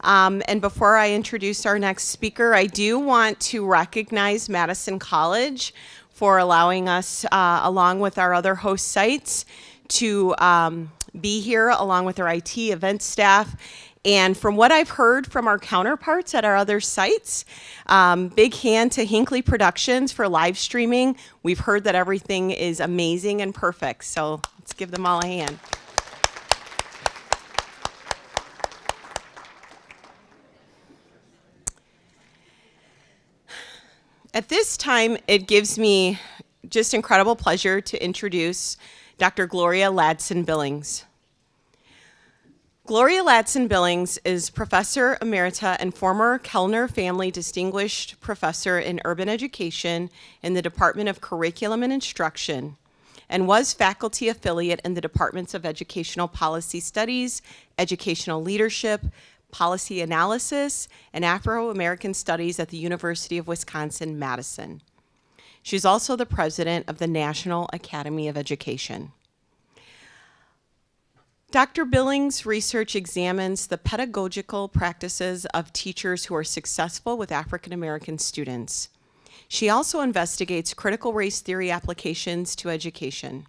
And before I introduce our next speaker, I do want to recognize Madison College for allowing us, along with our other host sites, to be here along with our IT event staff. And from what I've heard from our counterparts at our other sites, big hand to Hinckley Productions for live streaming. We've heard that everything is amazing and perfect, so let's give them all a hand. At this time, it gives me just incredible pleasure to introduce Dr. Gloria Ladson-Billings. Gloria Ladson-Billings is Professor Emerita and former Kellner Family Distinguished Professor in Urban Education in the Department of Curriculum and Instruction, and was faculty affiliate in the Departments of Educational Policy Studies, Educational Leadership, Policy Analysis, and Afro-American Studies at the University of Wisconsin-Madison. She's also the president of the National Academy of Education. Dr. Billings' research examines the pedagogical practices of teachers who are successful with African American students. She also investigates critical race theory applications to education.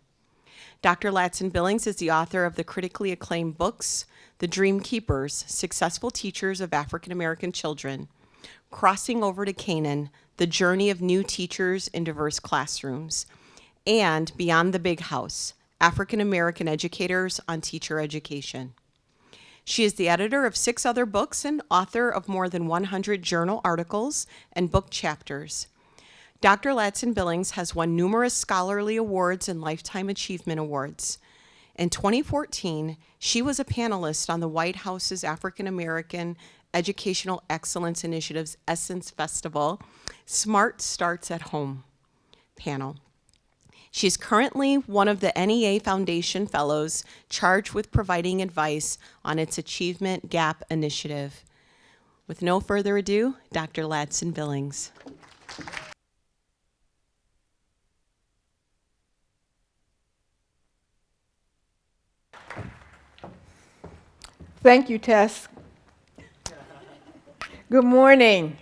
Dr. Ladson-Billings is the author of the critically acclaimed books, The Dream Keepers, Successful Teachers of African American Children, Crossing Over to Canaan, The Journey of New Teachers in Diverse Classrooms, and Beyond the Big House, African American Educators on Teacher Education. She is the editor of 6 other books and author of more than 100 journal articles and book chapters. Dr. Ladson-Billings has won numerous scholarly awards and lifetime achievement awards. In 2014, she was a panelist on the White House's African American Educational Excellence Initiative's Essence Festival, Smart Starts at Home panel. She's currently one of the NEA Foundation Fellows charged with providing advice on its Achievement Gap Initiative. With no further ado, Dr. Ladson-Billings. Thank you, Tess. Good morning.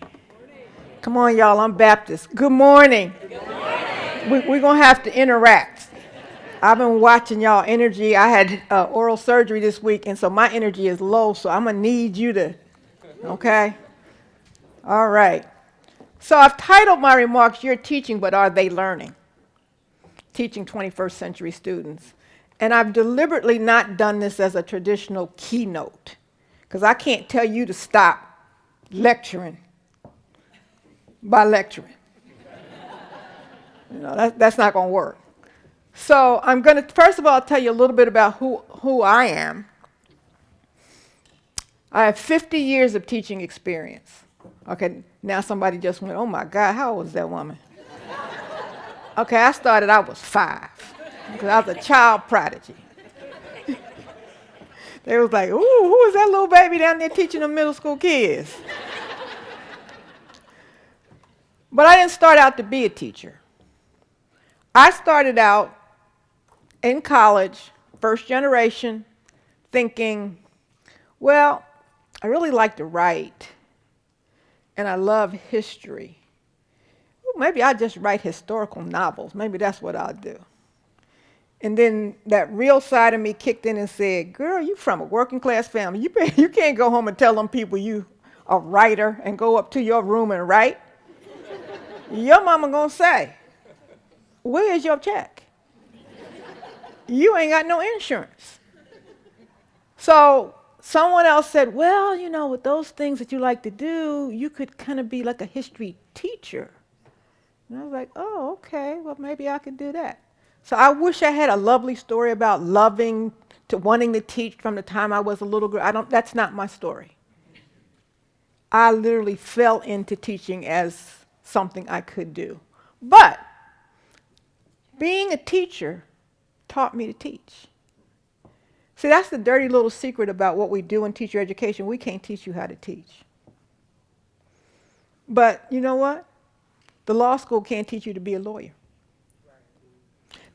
Come on, y'all, I'm Baptist. Good morning. We're going to have to interact. I've been watching y'all energy. I had oral surgery this week, and so my energy is low, so I'm going to need you to, okay? All right. So I've titled my remarks, You're Teaching, but Are They Learning? Teaching 21st Century Students. And I've deliberately not done this as a traditional keynote, because I can't tell you to stop lecturing by lecturing. You know, that's not going to work. So I'm going to, first of all, tell you a little bit about who I am. I have 50 years of teaching experience. Okay, now somebody just went, oh my God, how old was that woman? Okay, I was 5. Because I was a child prodigy. They was like, ooh, who is that little baby down there teaching the middle school kids? But I didn't start out to be a teacher. I started out in college, first generation, thinking, well, I really like to write, and I love history. Well, maybe I'll just write historical novels. Maybe that's what I'll do. And then that real side of me kicked in and said, girl, you from a working class family. You can't go home and tell them people you a writer and go up to your room and write. Your mama gonna say, where is your check? You ain't got no insurance. So someone else said, well, you know, with those things that you like to do, you could kind of be like a history teacher. And I was like, oh, okay, well, maybe I could do that. So I wish I had a lovely story about loving to wanting to teach from the time I was a little girl. That's not my story. I literally fell into teaching as something I could do. But being a teacher taught me to teach. See, that's the dirty little secret about what we do in teacher education. We can't teach you how to teach. But you know what? The law school can't teach you to be a lawyer.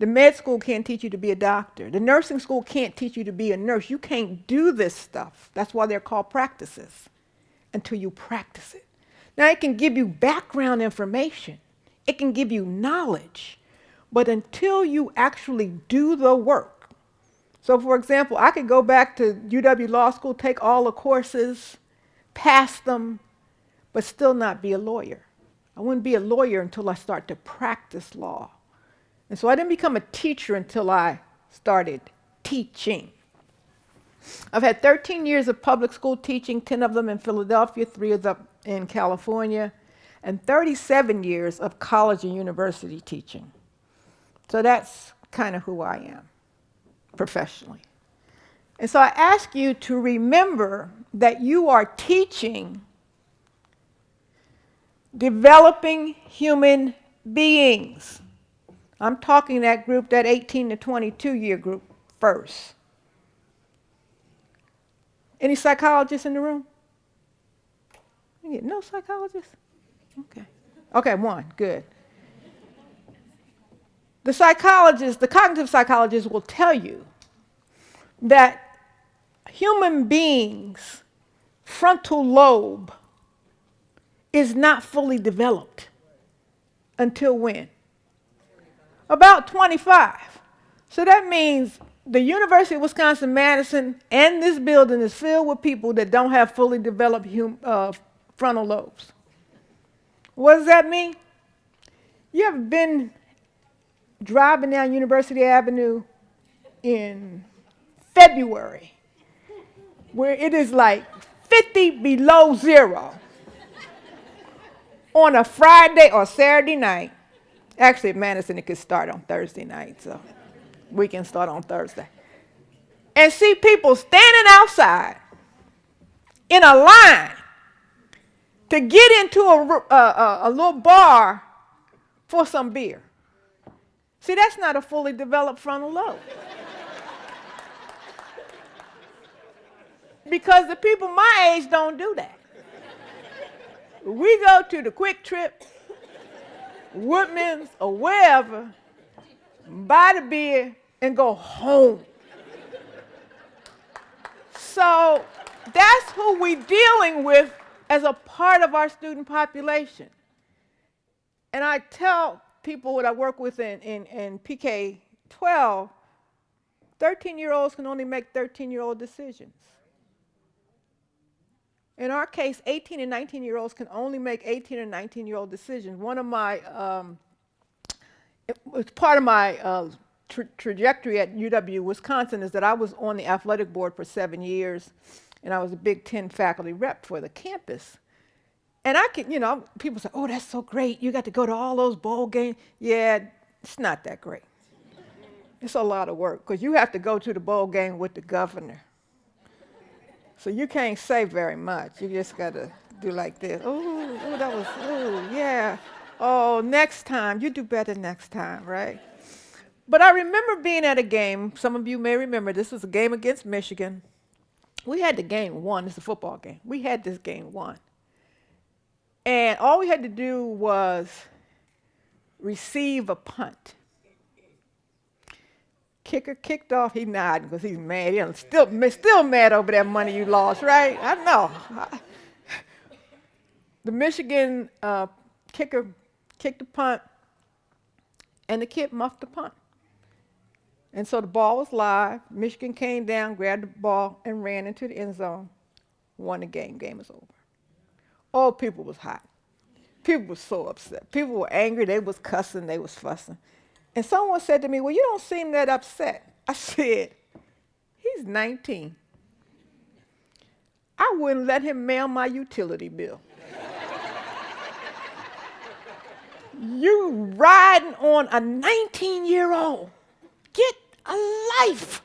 The med school can't teach you to be a doctor. The nursing school can't teach you to be a nurse. You can't do this stuff. That's why they're called practices. until you practice it. Now, it can give you background information. It can give you knowledge. But until you actually do the work. So, for example, I could go back to UW Law School, take all the courses, pass them, but still not be a lawyer. I wouldn't be a lawyer until I start to practice law. And so I didn't become a teacher until I started teaching. I've had 13 years of public school teaching, 10 of them in Philadelphia, 3 of them in California, and 37 years of college and university teaching. So that's kind of who I am professionally. And so I ask you to remember that you are teaching developing human beings. I'm talking that group, that 18 to 22 year group first. Any psychologists in the room? No psychologists? Okay. Okay, one, good. The psychologists, the cognitive psychologists will tell you that human beings' frontal lobe is not fully developed until when? About 25. So that means the University of Wisconsin-Madison and this building is filled with people that don't have fully developed frontal lobes. What does that mean? You ever been driving down University Avenue in February where it is like 50 below zero on a Friday or Saturday night? Actually, at Madison, it could start on Thursday night, so we can start on Thursday. And see people standing outside in a line to get into a little bar for some beer. See, that's not a fully developed frontal lobe. Because the people my age don't do that. We go to the Quick Trip, Woodman's, or wherever, buy the beer, and go home. So that's who we're dealing with as a part of our student population. And I tell people what I work with in PK 12, 13-year-olds can only make 13-year-old decisions. In our case, 18 and 19-year-olds can only make 18 and 19-year-old decisions. One of my, it was part of my trajectory at UW-Wisconsin is that I was on the athletic board for 7 years, and I was a Big Ten faculty rep for the campus. And I can, people say, oh, that's so great. You got to go to all those bowl games. Yeah, it's not that great. It's a lot of work because you have to go to the bowl game with the governor. So you can't say very much. You just got to do like this. Oh, yeah. Oh, next time. You do better next time, right? But I remember being at a game. Some of you may remember this was a game against Michigan. We had the game won. It's a football game. We had this game won. And all we had to do was receive a punt. Kicker kicked off. He nodded because he's mad. He's still mad over that money you lost, right? I know. The Michigan kicker kicked the punt, and the kid muffed the punt. And so the ball was live. Michigan came down, grabbed the ball, and ran into the end zone. Won the game. Game was over. Oh, people was hot. People were so upset. People were angry. They was cussing. They was fussing. And someone said to me, well, you don't seem that upset. I said, he's 19. I wouldn't let him mail my utility bill. You riding on a 19-year-old. Get a life.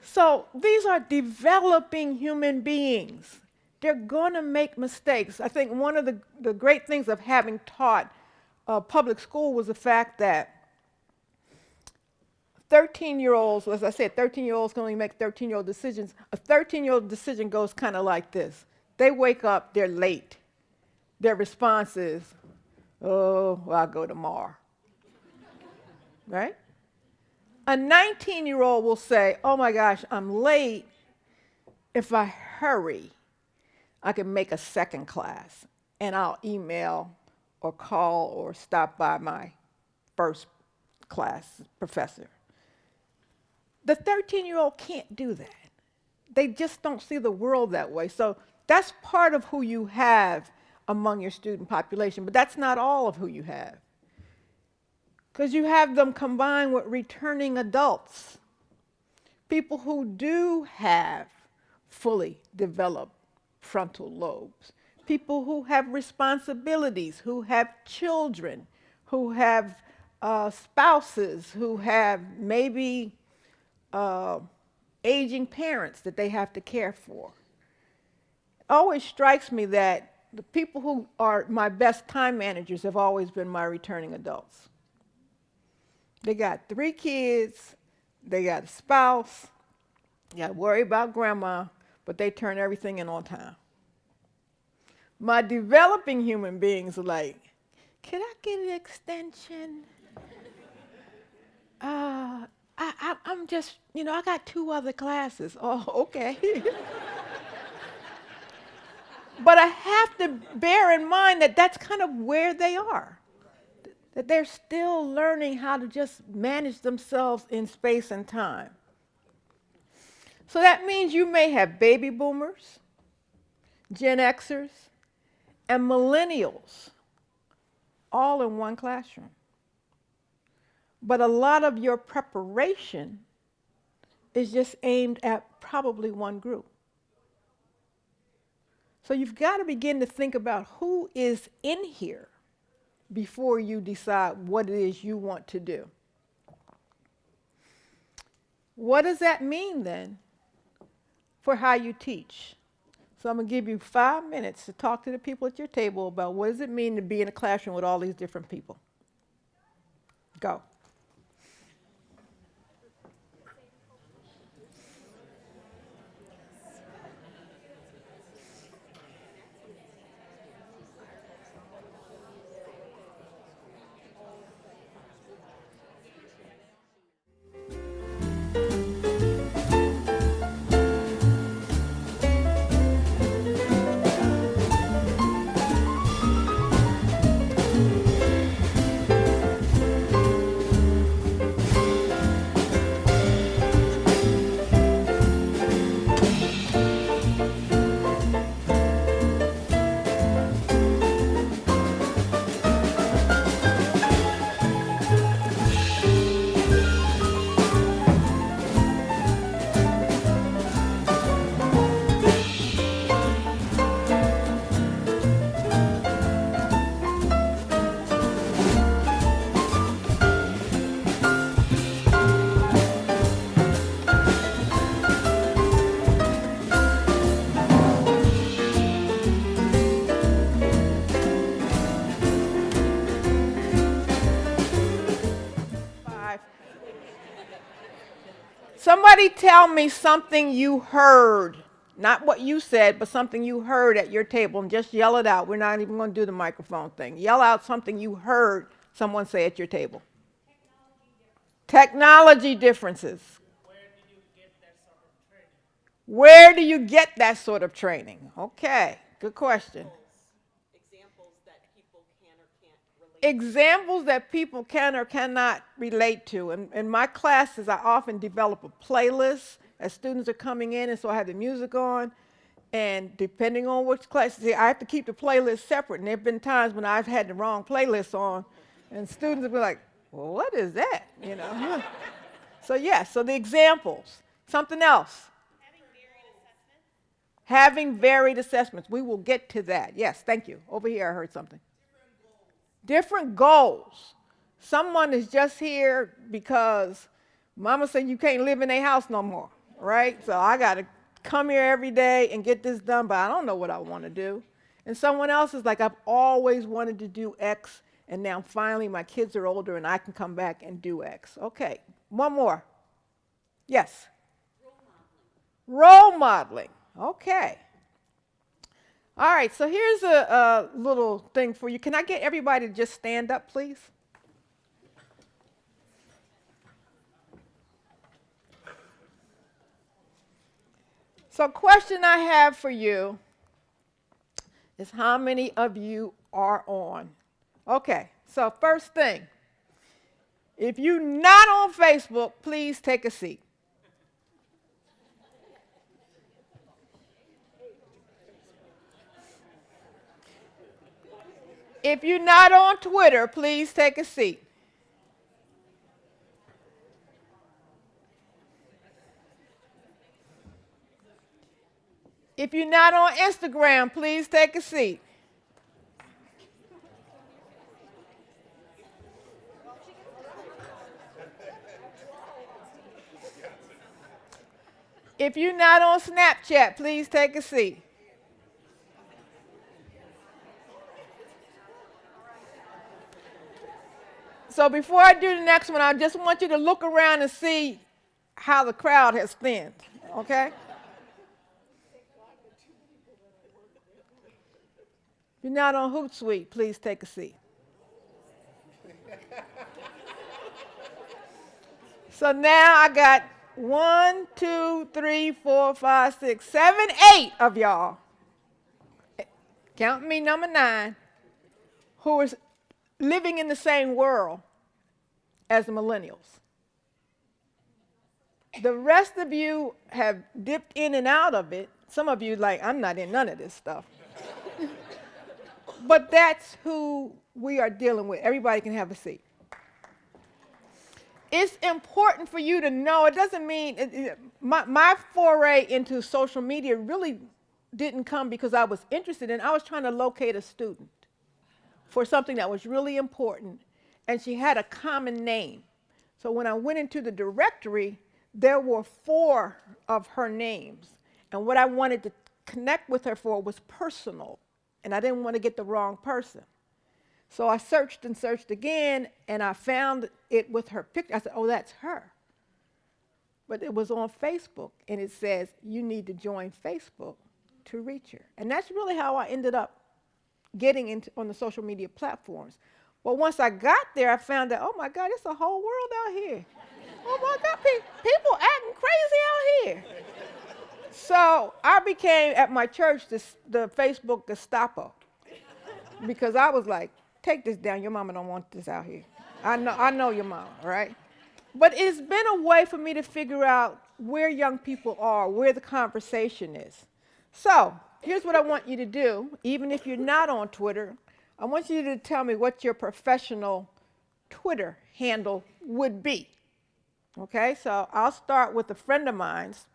So these are developing human beings. They're going to make mistakes. I think one of the great things of having taught public school was the fact that 13-year-olds, as I said, 13-year-olds can only make 13-year-old decisions. A 13-year-old decision goes kind of like this. They wake up, they're late. Their response is, oh, well, I'll go tomorrow. Right? A 19-year-old will say, oh my gosh, I'm late. If I hurry, I can make a second class, and I'll email or call or stop by my first class professor. The 13-year-old can't do that. They just don't see the world that way. So that's part of who you have among your student population, but that's not all of who you have. Because you have them combined with returning adults, people who do have fully developed frontal lobes, people who have responsibilities, who have children, who have spouses, who have maybe aging parents that they have to care for. It always strikes me that the people who are my best time managers have always been my returning adults. They got 3 kids, they got a spouse, you got to worry about grandma, but they turn everything in on time. My developing human beings are like, can I get an extension? I'm just, I got 2 other classes. Oh, okay. But I have to bear in mind that that's kind of where they are, that they're still learning how to just manage themselves in space and time. So that means you may have baby boomers, Gen Xers, and millennials all in one classroom. But a lot of your preparation is just aimed at probably one group. So you've got to begin to think about who is in here before you decide what it is you want to do. What does that mean then for how you teach? So I'm going to give you 5 minutes to talk to the people at your table about what does it mean to be in a classroom with all these different people. Go. Somebody tell me something you heard, not what you said, but something you heard at your table, and just yell it out. We're not even going to do the microphone thing. Yell out something you heard someone say at your table. Technology differences. Where do you get that sort of training? Okay, good question. Examples that people can or cannot relate to. In my classes, I often develop a playlist as students are coming in, and so I have the music on. And depending on which class, see, I have to keep the playlist separate. And there have been times when I've had the wrong playlist on, and students will be like, well, what is that? So yes, so the examples. Something else. Having varied assessments. We will get to that. Yes, thank you. Over here, I heard something. Different goals. Someone is just here because mama said you can't live in their house no more, right? So I got to come here every day and get this done, but I don't know what I want to do. And someone else is like, I've always wanted to do X, and now finally my kids are older and I can come back and do X. Okay, one more. Yes? Role modeling. Okay. All right, so here's a little thing for you. Can I get everybody to just stand up, please? So question I have for you is how many of you are on. Okay, so first thing, if you're not on Facebook, please take a seat. If you're not on Twitter, please take a seat. If you're not on Instagram, please take a seat. If you're not on Snapchat, please take a seat. So before I do the next one, I just want you to look around and see how the crowd has thinned, okay? If you're not on Hootsuite, please take a seat. So now I got 1, 2, 3, 4, 5, 6, 7, 8 of y'all, count me number 9, who is living in the same world as the millennials. The rest of you have dipped in and out of it. Some of you like, I'm not in none of this stuff. But that's who we are dealing with. Everybody can have a seat. It's important for you to know, it doesn't mean, my foray into social media really didn't come because I was interested in, I was trying to locate a student for something that was really important, and she had a common name. So when I went into the directory, there were 4 of her names, and what I wanted to connect with her for was personal, and I didn't want to get the wrong person. So I searched and searched again, and I found it with her picture. I said, oh, that's her. But it was on Facebook, and it says, you need to join Facebook to reach her. And that's really how I ended up getting into on the social media platforms. Well, once I got there, I found out, oh my God, it's a whole world out here. Oh my God, people acting crazy out here. So I became, at my church, the Facebook Gestapo. Because I was like, take this down, your mama don't want this out here. I know your mama, right? But it's been a way for me to figure out where young people are, where the conversation is. So here's what I want you to do, even if you're not on Twitter. I want you to tell me what your professional Twitter handle would be. Okay, so I'll start with a friend of mine's.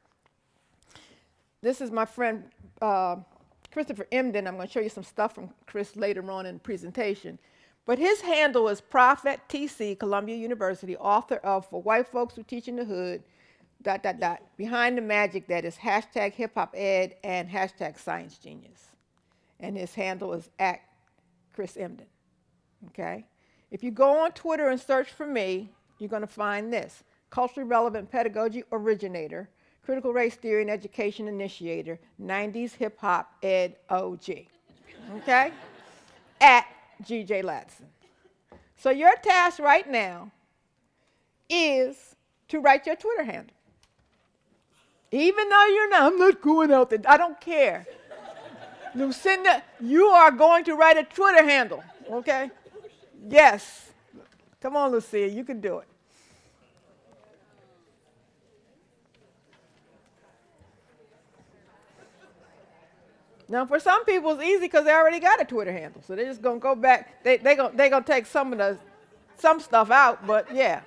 This is my friend Christopher Emden. I'm going to show you some stuff from Chris later on in the presentation. But his handle is Prof at TC, Columbia University, author of For White Folks Who Teach in the Hood, ... Behind the Magic, that is hashtag hip hop ed and hashtag science genius. And his handle is at Chris Emden. Okay? If you go on Twitter and search for me, you're going to find this: culturally relevant pedagogy originator, critical race theory and education initiator, 90s hip hop ed OG. Okay? At GJ Ladson. So your task right now is to write your Twitter handle. Even though you're not, I'm not going out there, I don't care. Lucinda, you are going to write a Twitter handle, okay? Yes. Come on, Lucia, you can do it. Now, for some people, it's easy because they already got a Twitter handle, so they're just going to go back. They're gonna take some stuff out, but yeah.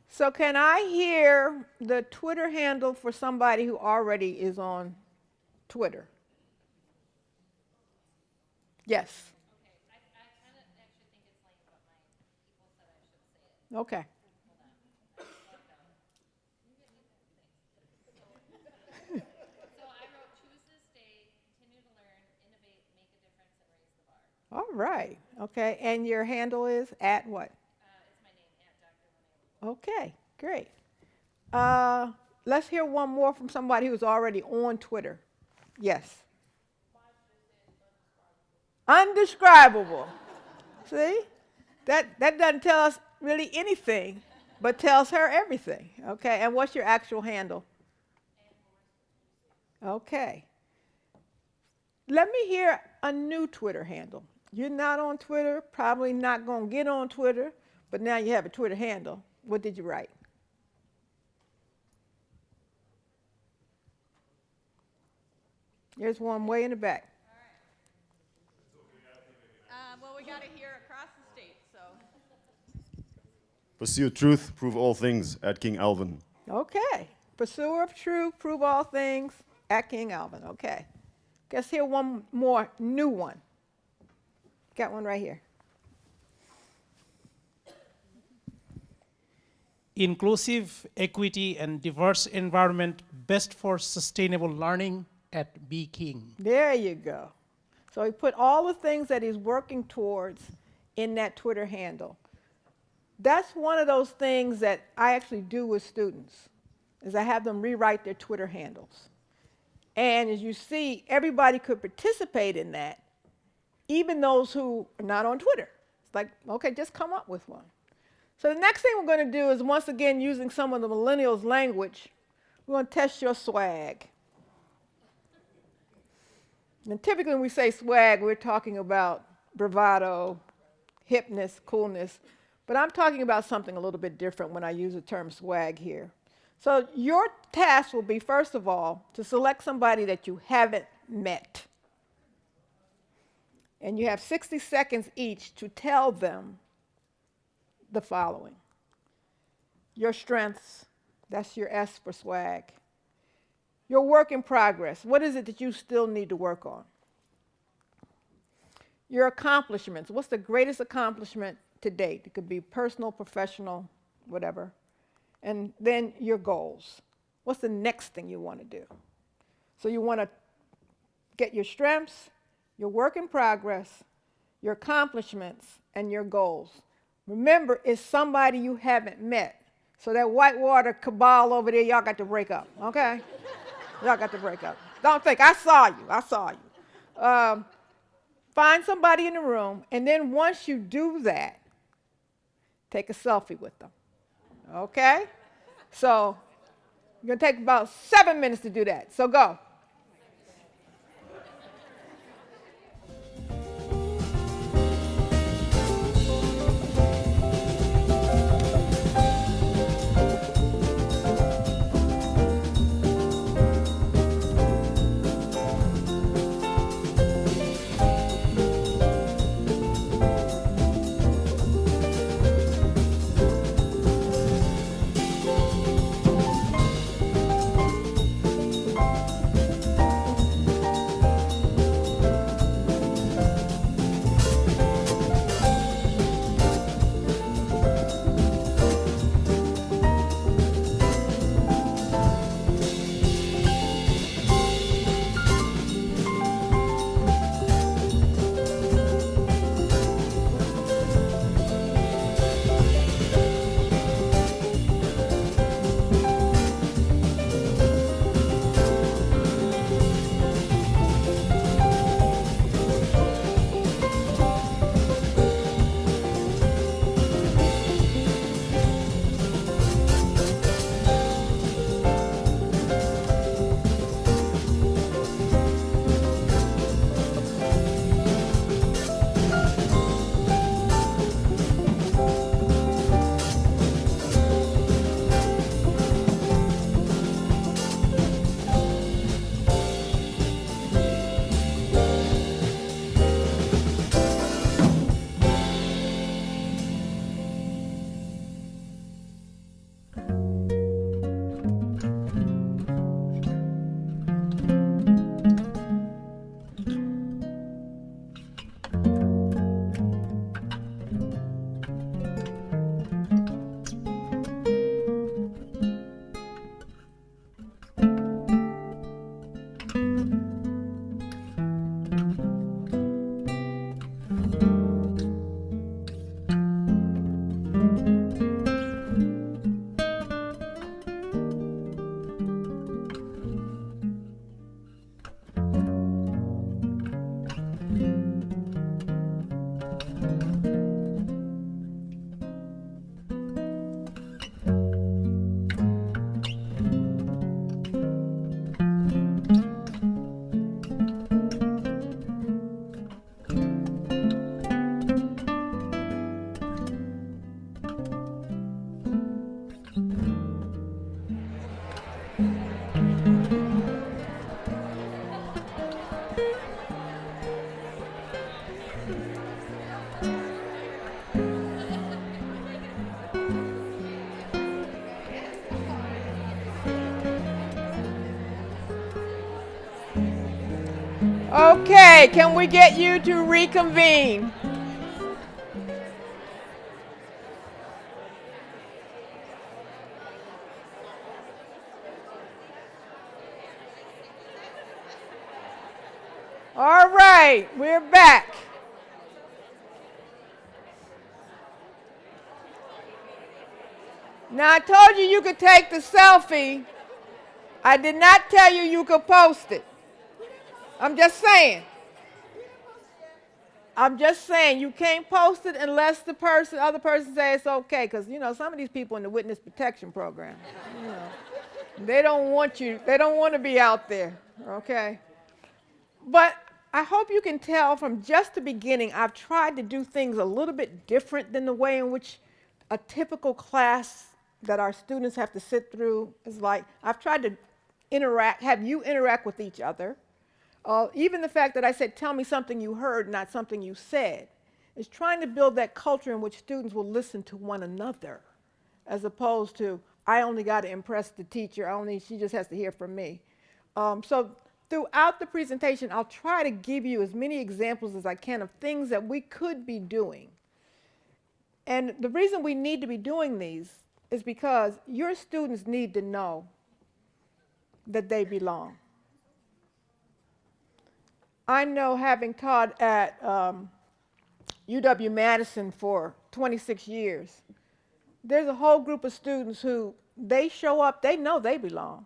So can I hear the Twitter handle for somebody who already is on Twitter? Yes. Okay, I kind of actually think it's lame, but my people said I should say it. Okay. Hold on. Can you get me that? Thanks. So I wrote, choose this day, continue to learn, innovate, make a difference, and raise the bar. All right. Okay. And your handle is at what? It's my name, at Dr. Lene. Okay. Great. Let's hear one more from somebody who's already on Twitter. Yes. Undescribable. See? That doesn't tell us really anything, but tells her everything. Okay. And what's your actual handle? Okay. Let me hear a new Twitter handle. You're not on Twitter, probably not going to get on Twitter, but now you have a Twitter handle. What did you write? There's one way in the back. Well, we got to hear across the state, so. Pursue truth, prove all things at King Alvin. Okay. Pursuer of truth, prove all things at King Alvin. Okay. Let's hear one more new one. Got one right here. Inclusive, equity, and diverse environment best for sustainable learning at B King. There you go. So he put all the things that he's working towards in that Twitter handle. That's one of those things that I actually do with students, is I have them rewrite their Twitter handles. And as you see, everybody could participate in that, even those who are not on Twitter. It's like, okay, just come up with one. So the next thing we're going to do is, once again, using some of the millennials' language, we're going to test your swag. And typically when we say swag, we're talking about bravado, hipness, coolness. But I'm talking about something a little bit different when I use the term swag here. So your task will be, first of all, to select somebody that you haven't met. And you have 60 seconds each to tell them the following. Your strengths, that's your S for swag. Your work in progress, what is it that you still need to work on? Your accomplishments, what's the greatest accomplishment to date? It could be personal, professional, whatever. And then your goals. What's the next thing you want to do? So you want to get your strengths, your work in progress, your accomplishments, and your goals. Remember, it's somebody you haven't met. So that whitewater cabal over there, y'all got to break up, okay? Y'all got to break up. Don't think, I saw you. Find somebody in the room, and then once you do that, take a selfie with them, okay? So you're going to take about 7 minutes to do that, so go. Okay, can we get you to reconvene? All right, we're back. Now, I told you you could take the selfie. I did not tell you you could post it. I'm just saying. I'm just saying you can't post it unless the other person says it's okay. Because, you know, some of these people in the witness protection program, you know, they don't want you, they don't want to be out there, okay? But I hope you can tell from just the beginning, I've tried to do things a little bit different than the way in which a typical class that our students have to sit through is like. I've tried to have you interact with each other. Even the fact that I said, tell me something you heard, not something you said, is trying to build that culture in which students will listen to one another, as opposed to, I only got to impress the teacher, she just has to hear from me. So throughout the presentation, I'll try to give you as many examples as I can of things that we could be doing. And the reason we need to be doing these is because your students need to know that they belong. I know, having taught at UW-Madison for 26 years, there's a whole group of students who, they show up, they know they belong.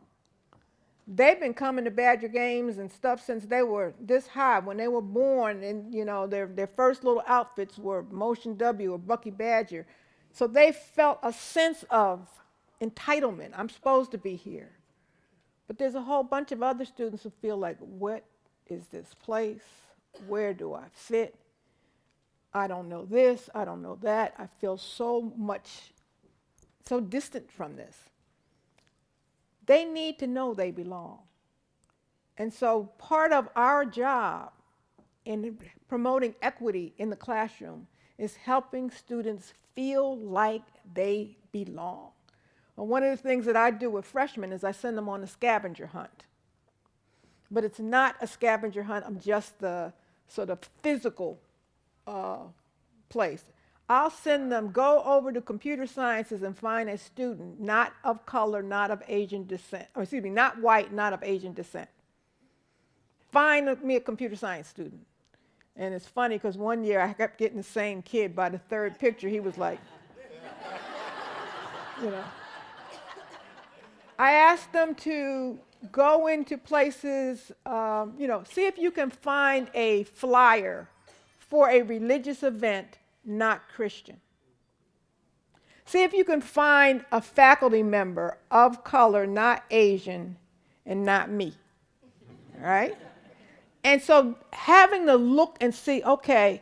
They've been coming to Badger games and stuff since they were this high. When they were born, and you know, their first little outfits were Motion W or Bucky Badger. So they felt a sense of entitlement. I'm supposed to be here. But there's a whole bunch of other students who feel like, what is this place? Where do I fit? I don't know this, I don't know that. I feel so distant from this. They need to know they belong. And so part of our job in promoting equity in the classroom is helping students feel like they belong. And one of the things that I do with freshmen is I send them on a scavenger hunt. But it's not a scavenger hunt of just the sort of physical place. I'll send them, go over to computer sciences and find a student not of color, not of Asian descent, or excuse me, not white, not of Asian descent. Find me a computer science student. And it's funny because one year I kept getting the same kid. By the third picture, he was like, you know. I asked them to go into places, you know, see if you can find a flyer for a religious event not Christian. See if you can find a faculty member of color, not Asian, and not me. All right? And so having to look and see, okay,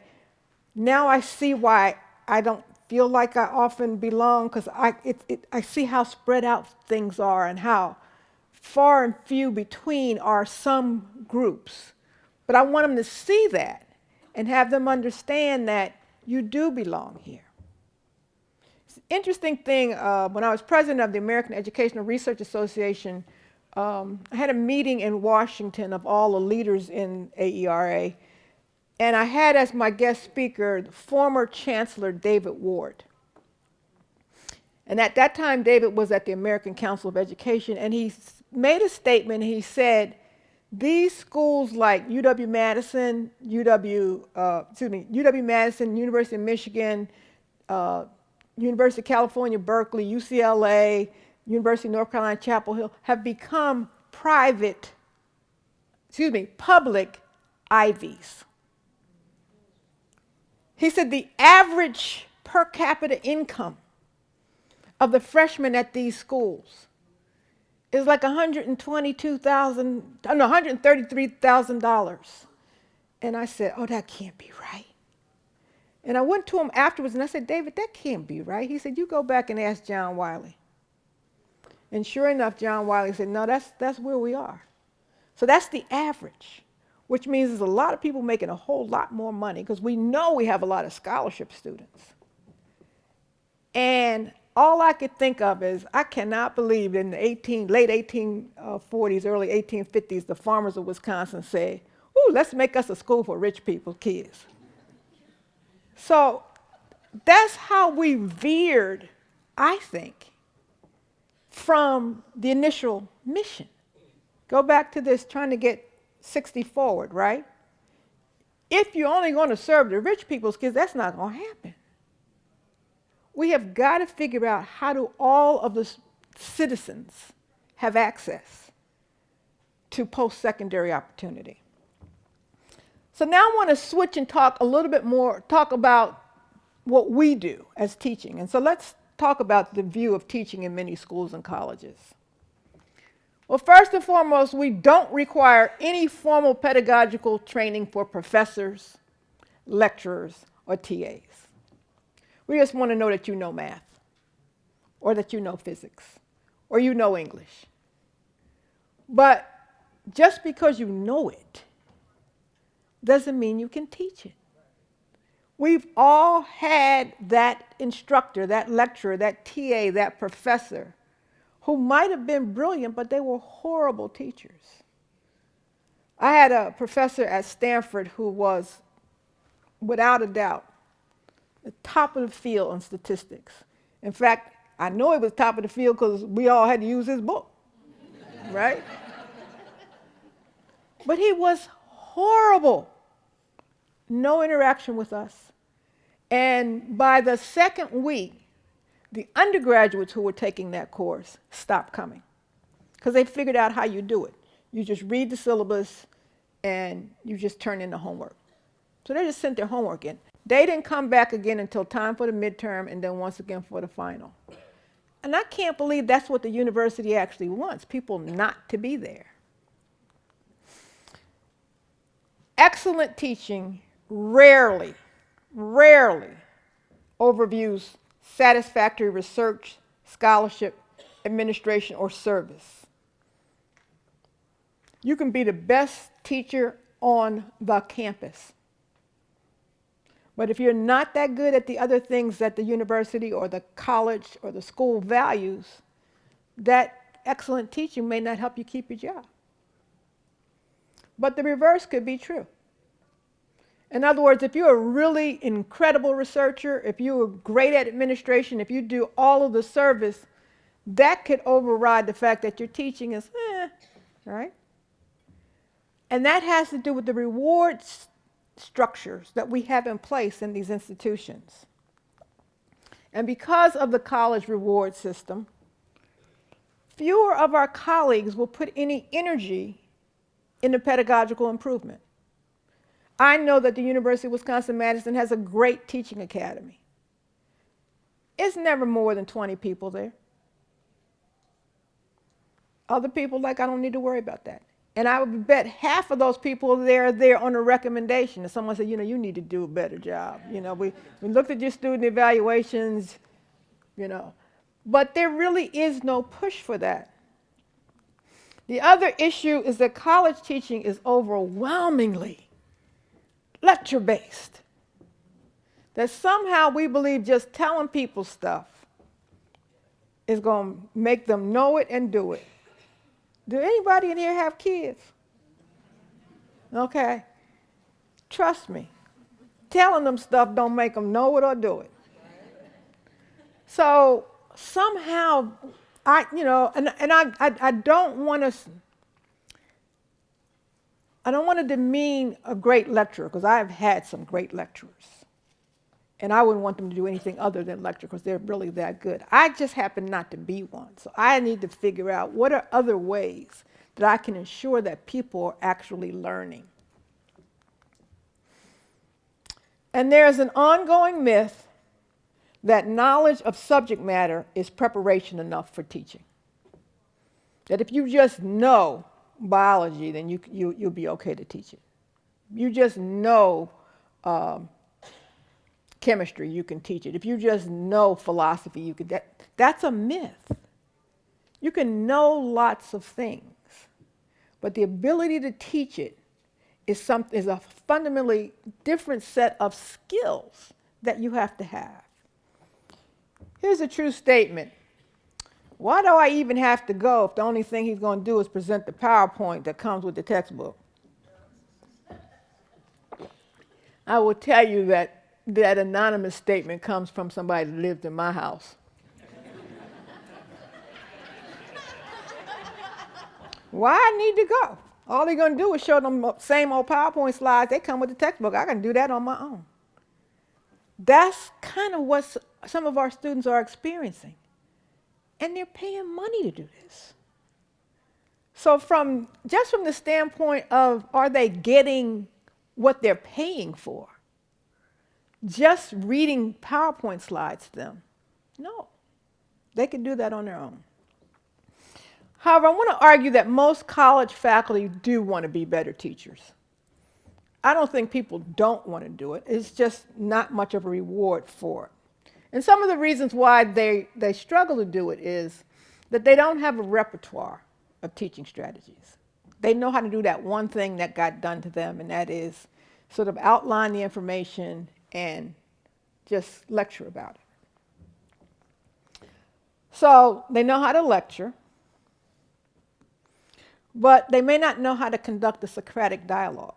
now I see why I don't feel like I often belong, because I see how spread out things are and how far and few between are some groups. But I want them to see that and have them understand that you do belong here. It's an interesting thing, when I was president of the American Educational Research Association, I had a meeting in Washington of all the leaders in AERA, and I had as my guest speaker former Chancellor David Ward. And at that time, David was at the American Council of Education, and he made a statement. He said, these schools like UW-Madison, UW-Madison, University of Michigan, University of California, Berkeley, UCLA, University of North Carolina, Chapel Hill, have become public Ivies. He said the average per capita income of the freshmen at these schools is like $133,000. And I said, oh, that can't be right. And I went to him afterwards and I said, David, that can't be right. He said, you go back and ask John Wiley. And sure enough, John Wiley said, no, that's where we are. So that's the average, which means there's a lot of people making a whole lot more money, because we know we have a lot of scholarship students. And all I could think of is, I cannot believe in the late 1840s, early 1850s, the farmers of Wisconsin said, Ooh, let's make us a school for rich people, kids. So that's how we veered, I think, from the initial mission. Go back to this trying to get 60 forward, right? If you're only going to serve the rich people's kids, that's not going to happen. We have got to figure out how do all of the citizens have access to post-secondary opportunity. So now I want to switch and talk a little bit more, talk about what we do as teaching. And so let's talk about the view of teaching in many schools and colleges. Well, first and foremost, we don't require any formal pedagogical training for professors, lecturers, or TAs. We just want to know that you know math, or that you know physics, or you know English. But just because you know it doesn't mean you can teach it. We've all had that instructor, that lecturer, that TA, that professor who might have been brilliant, but they were horrible teachers. I had a professor at Stanford who was, without a doubt, the top of the field on statistics. In fact, I know he was top of the field because we all had to use his book, right? But he was horrible. No interaction with us. And by the second week, the undergraduates who were taking that course stopped coming because they figured out how you do it. You just read the syllabus and you just turn in the homework. So they just sent their homework in. They didn't come back again until time for the midterm and then once again for the final. And I can't believe that's what the university actually wants, people not to be there. Excellent teaching rarely overviews satisfactory research, scholarship, administration, or service. You can be the best teacher on the campus. But if you're not that good at the other things that the university or the college or the school values, that excellent teaching may not help you keep your job. But the reverse could be true. In other words, if you're a really incredible researcher, if you're great at administration, if you do all of the service, that could override the fact that your teaching is, right? And that has to do with the rewards structures that we have in place in these institutions. And because of the college reward system, fewer of our colleagues will put any energy into pedagogical improvement. I know that the University of Wisconsin-Madison has a great teaching academy. It's never more than 20 people there. Other people, I don't need to worry about that. And I would bet half of those people are there on a recommendation. If someone said, you need to do a better job. We looked at your student evaluations, But there really is no push for that. The other issue is that college teaching is overwhelmingly lecture-based. That somehow we believe just telling people stuff is going to make them know it and do it. Do anybody in here have kids? Okay. Trust me. Telling them stuff don't make them know it or do it. So somehow, I don't want to. I don't want to demean a great lecturer because I've had some great lecturers. And I wouldn't want them to do anything other than lecture because they're really that good. I just happen not to be one. So I need to figure out what are other ways that I can ensure that people are actually learning. And there's an ongoing myth that knowledge of subject matter is preparation enough for teaching. That if you just know biology, then you'll be okay to teach it. You just know chemistry, you can teach it. If you just know philosophy, you can. That's a myth. You can know lots of things, but the ability to teach it is a fundamentally different set of skills that you have to have. Here's a true statement. Why do I even have to go if the only thing he's going to do is present the PowerPoint that comes with the textbook? I will tell you that that anonymous statement comes from somebody that lived in my house. Why I need to go? All they're going to do is show them same old PowerPoint slides. They come with the textbook. I can do that on my own. That's kind of what some of our students are experiencing. And they're paying money to do this. So just from the standpoint of, are they getting what they're paying for? Just reading PowerPoint slides to them? No. They can do that on their own. However, I want to argue that most college faculty do want to be better teachers. I don't think people don't want to do it. It's just not much of a reward for it. And some of the reasons why they struggle to do it is that they don't have a repertoire of teaching strategies. They know how to do that one thing that got done to them, and that is sort of outline the information and just lecture about it. So they know how to lecture, but they may not know how to conduct a Socratic dialogue.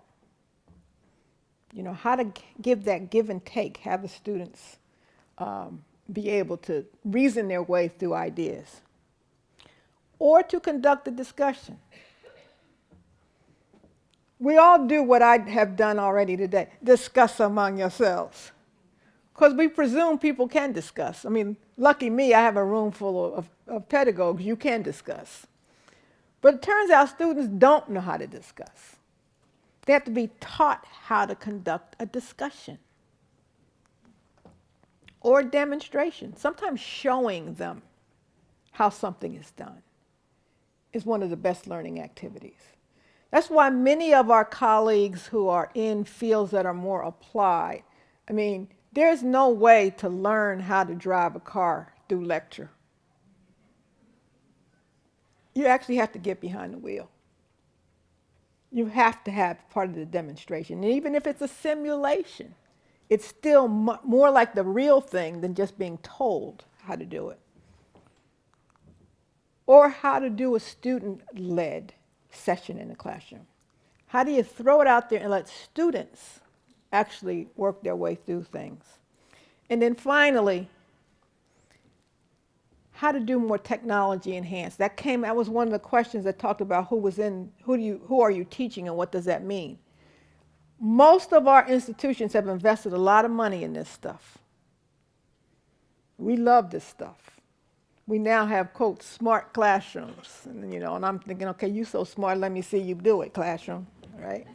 You know, how to give that give and take, have the students be able to reason their way through ideas, or to conduct a discussion. We all do what I have done already today, discuss among yourselves. Because we presume people can discuss. I mean, lucky me, I have a room full of pedagogues, you can discuss. But it turns out students don't know how to discuss. They have to be taught how to conduct a discussion or a demonstration. Sometimes showing them how something is done is one of the best learning activities. That's why many of our colleagues who are in fields that are more applied, I mean, there's no way to learn how to drive a car through lecture. You actually have to get behind the wheel. You have to have part of the demonstration. And even if it's a simulation, it's still more like the real thing than just being told how to do it. Or how to do a student-led session in the classroom. How do you throw it out there and let students actually work their way through things? And then finally, how to do more technology enhanced. That was one of the questions that talked about who are you teaching and what does that mean? Most of our institutions have invested a lot of money in this stuff. We love this stuff. We now have, quote, smart classrooms. And, and I'm thinking, okay, you're so smart, let me see you do it, classroom, right?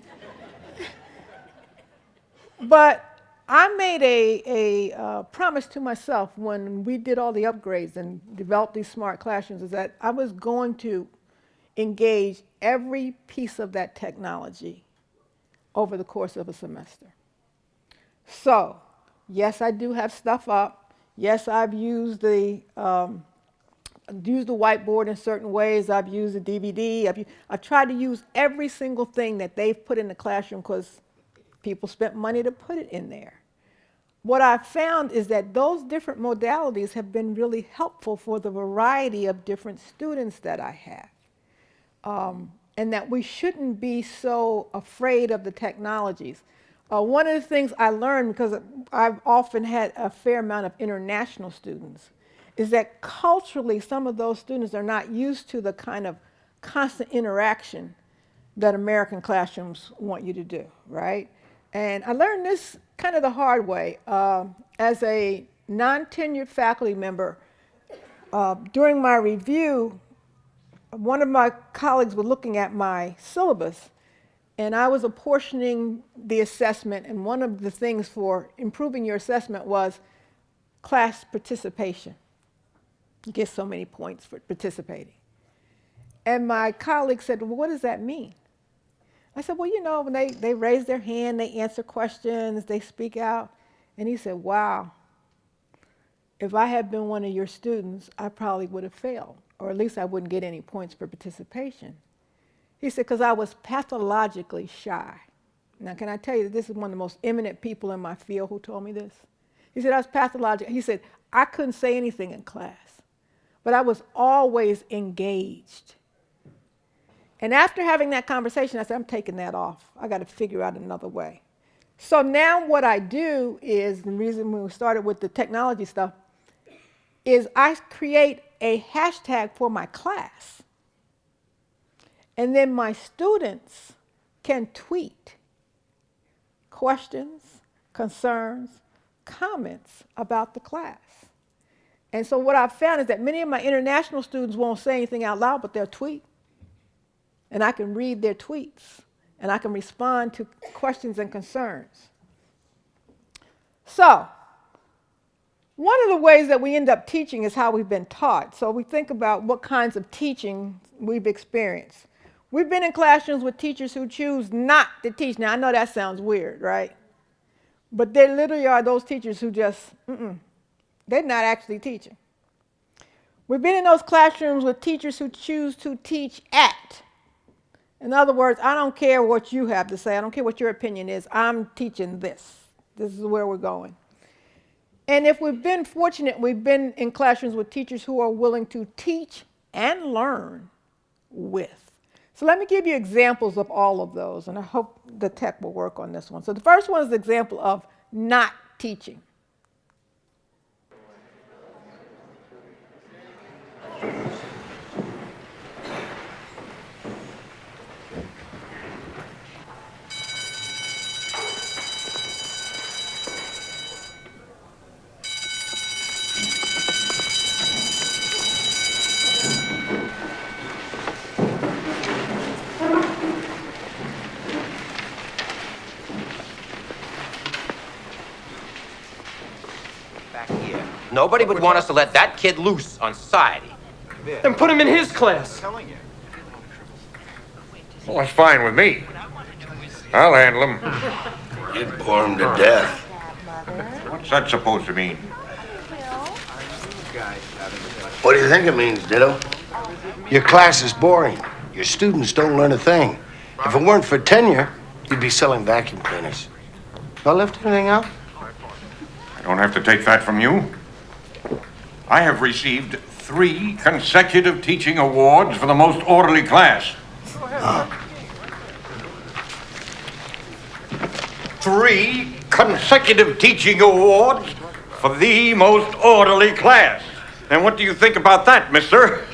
But I made a promise to myself when we did all the upgrades and developed these smart classrooms is that I was going to engage every piece of that technology over the course of a semester. So, yes, I do have stuff up. Yes, I've used the whiteboard in certain ways. I've used the DVD. I've tried to use every single thing that they've put in the classroom because people spent money to put it in there. What I've found is that those different modalities have been really helpful for the variety of different students that I have. And that we shouldn't be so afraid of the technologies. One of the things I learned, because I've often had a fair amount of international students, is that culturally some of those students are not used to the kind of constant interaction that American classrooms want you to do, right? And I learned this kind of the hard way. As a non-tenured faculty member, during my review, one of my colleagues was looking at my syllabus, and I was apportioning the assessment, and one of the things for improving your assessment was class participation. You get so many points for participating. And my colleague said, well, what does that mean? I said, well, when they raise their hand, they answer questions, they speak out. And he said, wow, if I had been one of your students, I probably would have failed, or at least I wouldn't get any points for participation. He said, because I was pathologically shy. Now, can I tell you that this is one of the most eminent people in my field who told me this? He said, I was pathological. He said, I couldn't say anything in class, but I was always engaged. And after having that conversation, I said, I'm taking that off. I got to figure out another way. So now what I do is, the reason when we started with the technology stuff, is I create a hashtag for my class. And then my students can tweet questions, concerns, comments about the class. And so what I've found is that many of my international students won't say anything out loud, but they'll tweet. And I can read their tweets, and I can respond to questions and concerns. So, one of the ways that we end up teaching is how we've been taught. So we think about what kinds of teaching we've experienced. We've been in classrooms with teachers who choose not to teach. Now, I know that sounds weird, right? But there literally are those teachers who just, they're not actually teaching. We've been in those classrooms with teachers who choose to teach at. In other words, I don't care what you have to say. I don't care what your opinion is. I'm teaching this. This is where we're going. And if we've been fortunate, we've been in classrooms with teachers who are willing to teach and learn with. So let me give you examples of all of those, and I hope the tech will work on this one. So the first one is the example of not teaching. Nobody would want us to let that kid loose on society. Then put him in his class. Well, that's fine with me. I'll handle him. You'd bore him to death. What's that supposed to mean? What do you think it means, Ditto? Your class is boring. Your students don't learn a thing. If it weren't for tenure, you'd be selling vacuum cleaners. Do I left anything out? I don't have to take that from you. I have received 3 consecutive teaching awards for the most orderly class. 3 consecutive teaching awards for the most orderly class. And what do you think about that, mister?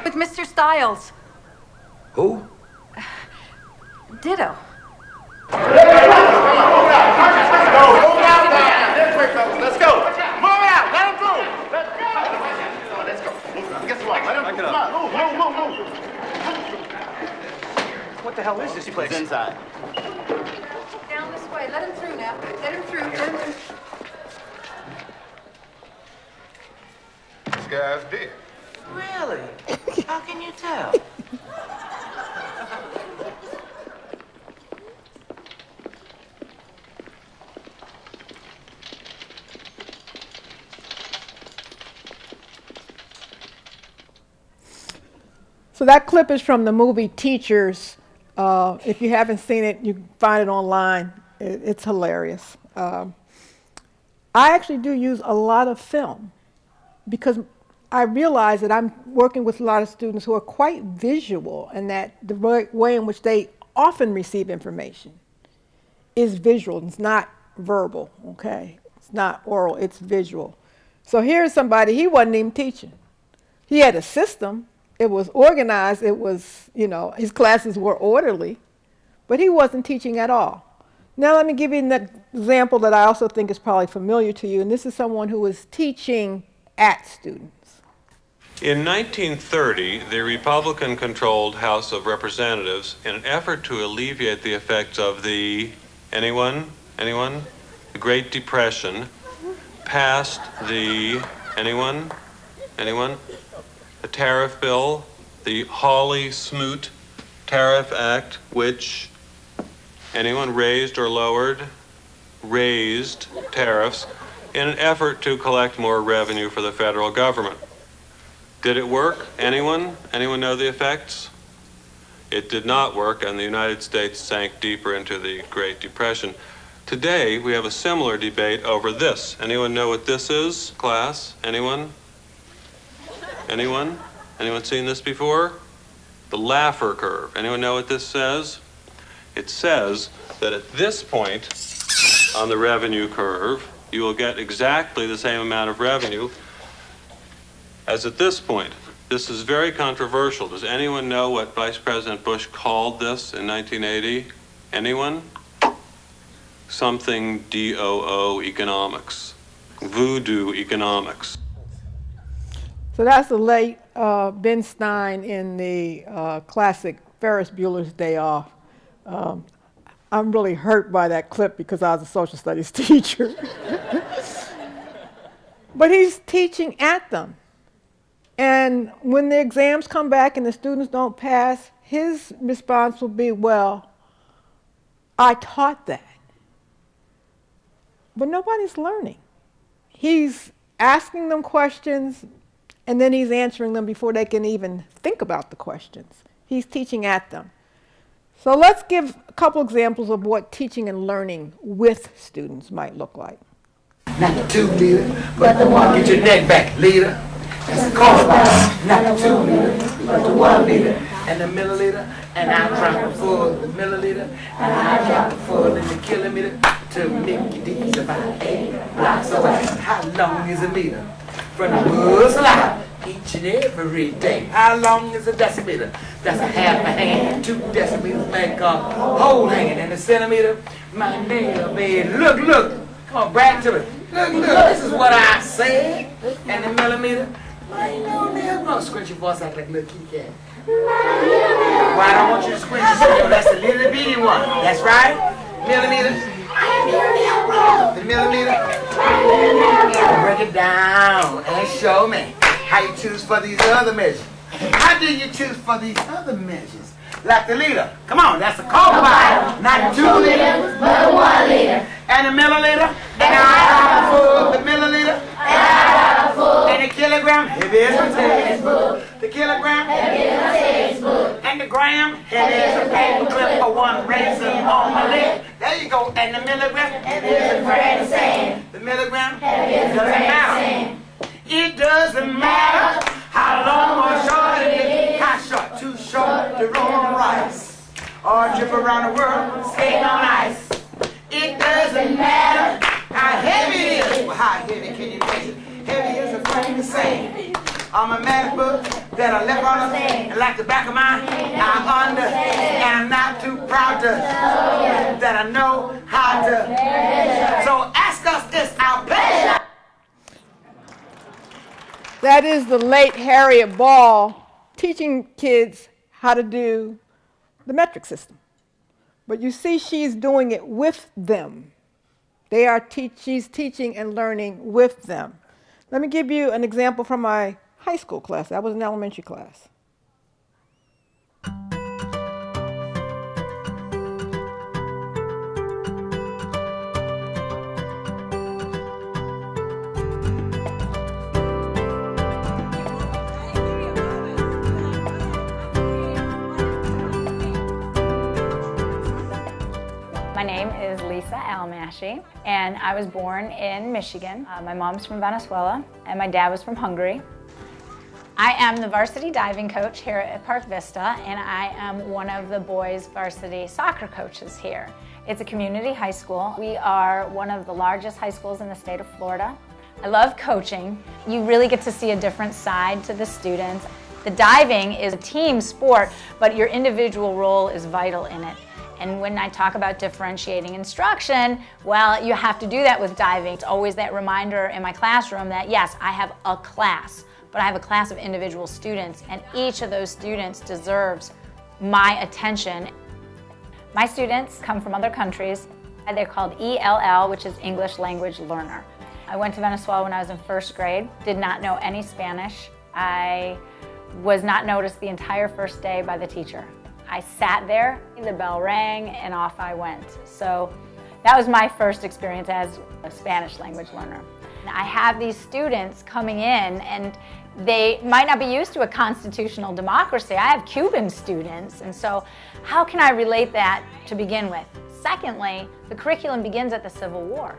With Mr. Stiles. Who? Ditto. Let's go. Move it out. Let him through. Let's go. Get the light. Let him come on. Move. What the hell is this place? It's inside. Down this way. Let him through now. Let him through. Let him through. This guy's dead. Really? How can you tell? So that clip is from the movie Teachers. If you haven't seen it, you can find it online. It's hilarious. I actually do use a lot of film because I realize that I'm working with a lot of students who are quite visual, and that the way in which they often receive information is visual. It's not verbal, okay? It's not oral, it's visual. So here's somebody, he wasn't even teaching. He had a system, it was organized, it was, his classes were orderly, but he wasn't teaching at all. Now let me give you an example that I also think is probably familiar to you, and this is someone who was teaching at students. In 1930, the Republican-controlled House of Representatives, in an effort to alleviate the effects of the, anyone? The Great Depression, passed the, anyone? The tariff bill, the Hawley-Smoot Tariff Act, which, anyone, raised or lowered? Raised tariffs in an effort to collect more revenue for the federal government. Did it work? Anyone? Anyone know the effects? It did not work, and the United States sank deeper into the Great Depression. Today, we have a similar debate over this. Anyone know what this is, class? Anyone? Anyone seen this before? The Laffer curve. Anyone know what this says? It says that at this point on the revenue curve, you will get exactly the same amount of revenue as at this point. This is very controversial. Does anyone know what Vice President Bush called this in 1980? Anyone? Something DOO economics, voodoo economics. So that's the late Ben Stein in the classic Ferris Bueller's Day Off. I'm really hurt by that clip because I was a social studies teacher. But he's teaching at them. And when the exams come back and the students don't pass, his response will be, well, I taught that. But nobody's learning. He's asking them questions, and then he's answering them before they can even think about the questions. He's teaching at them. So let's give a couple examples of what teaching and learning with students might look like. Not the 2 liter, but the 1. Get your neck back, leader. That's the cost box. Not the 2 liter, but the 1 liter. And the milliliter, and I drop it full. The milliliter, and I drop it full in the kilometer to make D's about 8 blocks away. How long is a meter? From the woods alive, each and every day. How long is a decimeter? That's a half a hand. 2 decimeters make a whole hand. And a centimeter, my nail bed. Look. Come on, brag to me. Look, this is what I said. And the millimeter, ain't no nail. No, squint your voice out like a little kitty cat. Why I don't want you to squint yourself? That's the little bitty one. That's right. Millimeter. The millimeter. Break it down and show me how you choose for these other measures. How do you choose for these other measures? Like the liter. Come on, that's a Coke bottle. Not 2 liters, but 1 liter. And a milliliter. And I full. The milliliter. And I full. And a kilogram. Heavy as a textbook. The kilogram. Heavy as a textbook. And the gram. Heavy as a paper clip for 1 raisin on my lip. There you go. And the milligram. Heavy as a grain of sand. The milligram. Heavy as a grain of sand. It doesn't matter how long or short it is. How short? Too short to roll on rice. Or trip around the world skating on ice. It doesn't matter how heavy it is. Well, how heavy can you measure? Heavy as a grain of sand. On my math book that I left on the and like the back of my I understand. And I'm not too proud to that I know how to. So ask us, it's our pleasure. That is the late Harriet Ball teaching kids how to do the metric system. But you see, she's doing it with them. She's teaching and learning with them. Let me give you an example from my high school class. That was an elementary class. My name is Lisa Almashi, and I was born in Michigan. My mom's from Venezuela, and my dad was from Hungary. I am the varsity diving coach here at Park Vista, and I am one of the boys' varsity soccer coaches here. It's a community high school. We are one of the largest high schools in the state of Florida. I love coaching. You really get to see a different side to the students. The diving is a team sport, but your individual role is vital in it. And when I talk about differentiating instruction, well, you have to do that with diving. It's always that reminder in my classroom that yes, I have a class, but I have a class of individual students, and each of those students deserves my attention. My students come from other countries. They're called ELL, which is English Language Learner. I went to Venezuela when I was in first grade, did not know any Spanish. I was not noticed the entire first day by the teacher. I sat there, the bell rang, and off I went. So that was my first experience as a Spanish language learner. I have these students coming in, and they might not be used to a constitutional democracy. I have Cuban students, and so how can I relate that to begin with? Secondly, the curriculum begins at the Civil War.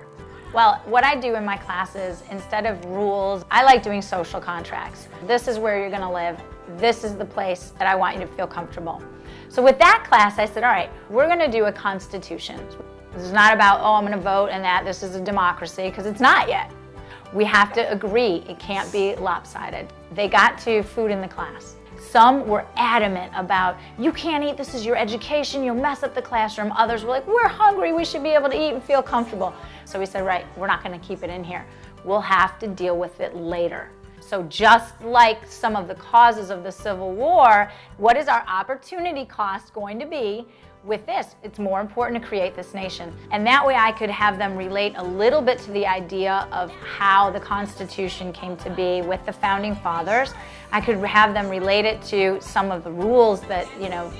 Well, what I do in my classes, instead of rules, I like doing social contracts. This is where you're going to live. This is the place that I want you to feel comfortable. So with that class, I said, all right, we're going to do a constitution. This is not about, oh, I'm going to vote and that this is a democracy, because it's not yet. We have to agree. It can't be lopsided. They got to food in the class. Some were adamant about, you can't eat, this is your education, you'll mess up the classroom. Others were like, we're hungry, we should be able to eat and feel comfortable. So we said, right, we're not going to keep it in here. We'll have to deal with it later. So just like some of the causes of the Civil War, what is our opportunity cost going to be with this? It's more important to create this nation. And that way I could have them relate a little bit to the idea of how the Constitution came to be with the Founding Fathers. I could have them relate it to some of the rules that,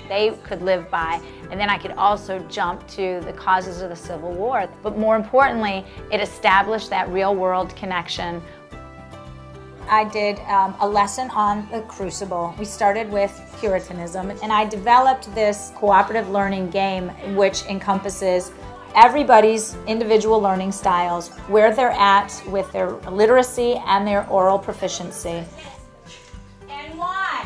they could live by. And then I could also jump to the causes of the Civil War. But more importantly, it established that real world connection. I did a lesson on the crucible. We started with Puritanism, and I developed this cooperative learning game which encompasses everybody's individual learning styles, where they're at with their literacy and their oral proficiency. And why?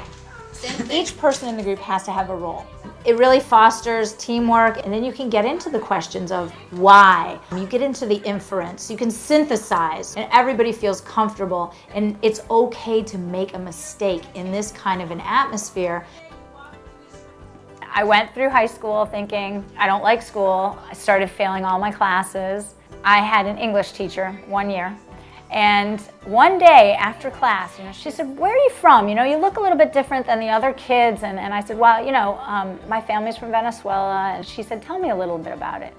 Each person in the group has to have a role. It really fosters teamwork, and then you can get into the questions of why. You get into the inference, you can synthesize, and everybody feels comfortable, and it's okay to make a mistake in this kind of an atmosphere. I went through high school thinking, I don't like school. I started failing all my classes. I had an English teacher 1 year. And one day after class, she said, where are you from? You look a little bit different than the other kids. And I said, well, my family's from Venezuela. And she said, tell me a little bit about it.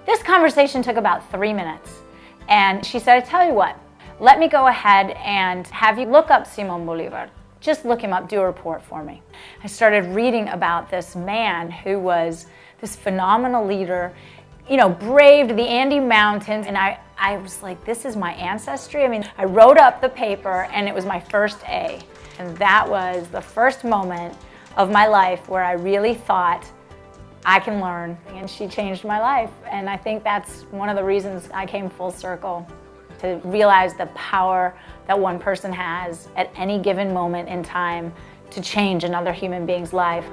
This conversation took about 3 minutes. And she said, I tell you what, let me go ahead and have you look up Simón Bolívar. Just look him up, do a report for me. I started reading about this man who was this phenomenal leader, braved the Andes Mountains, and I was like, this is my ancestry. I wrote up the paper, and it was my first A. And that was the first moment of my life where I really thought, I can learn. And she changed my life. And I think that's one of the reasons I came full circle, to realize the power that one person has at any given moment in time to change another human being's life.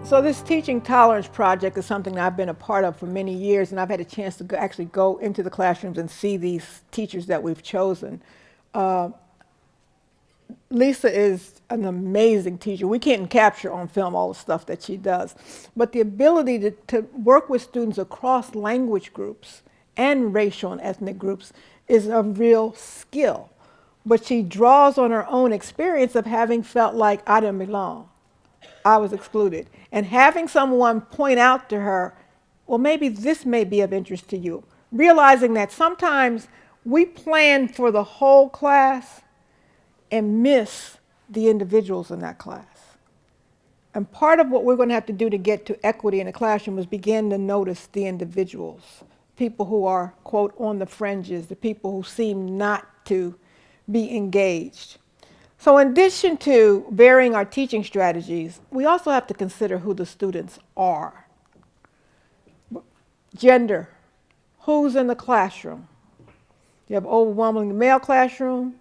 So this Teaching Tolerance project is something I've been a part of for many years, and I've had a chance to actually go into the classrooms and see these teachers that we've chosen. Lisa is an amazing teacher. We can't capture on film all the stuff that she does, but the ability to work with students across language groups and racial and ethnic groups is a real skill. But she draws on her own experience of having felt like I didn't belong. I was excluded. And having someone point out to her, well, maybe this may be of interest to you. Realizing that sometimes we plan for the whole class and miss the individuals in that class. And part of what we're going to have to do to get to equity in the classroom is begin to notice the individuals, people who are, quote, on the fringes, the people who seem not to be engaged. So in addition to varying our teaching strategies, we also have to consider who the students are. Gender, who's in the classroom? You have overwhelmingly male classroom.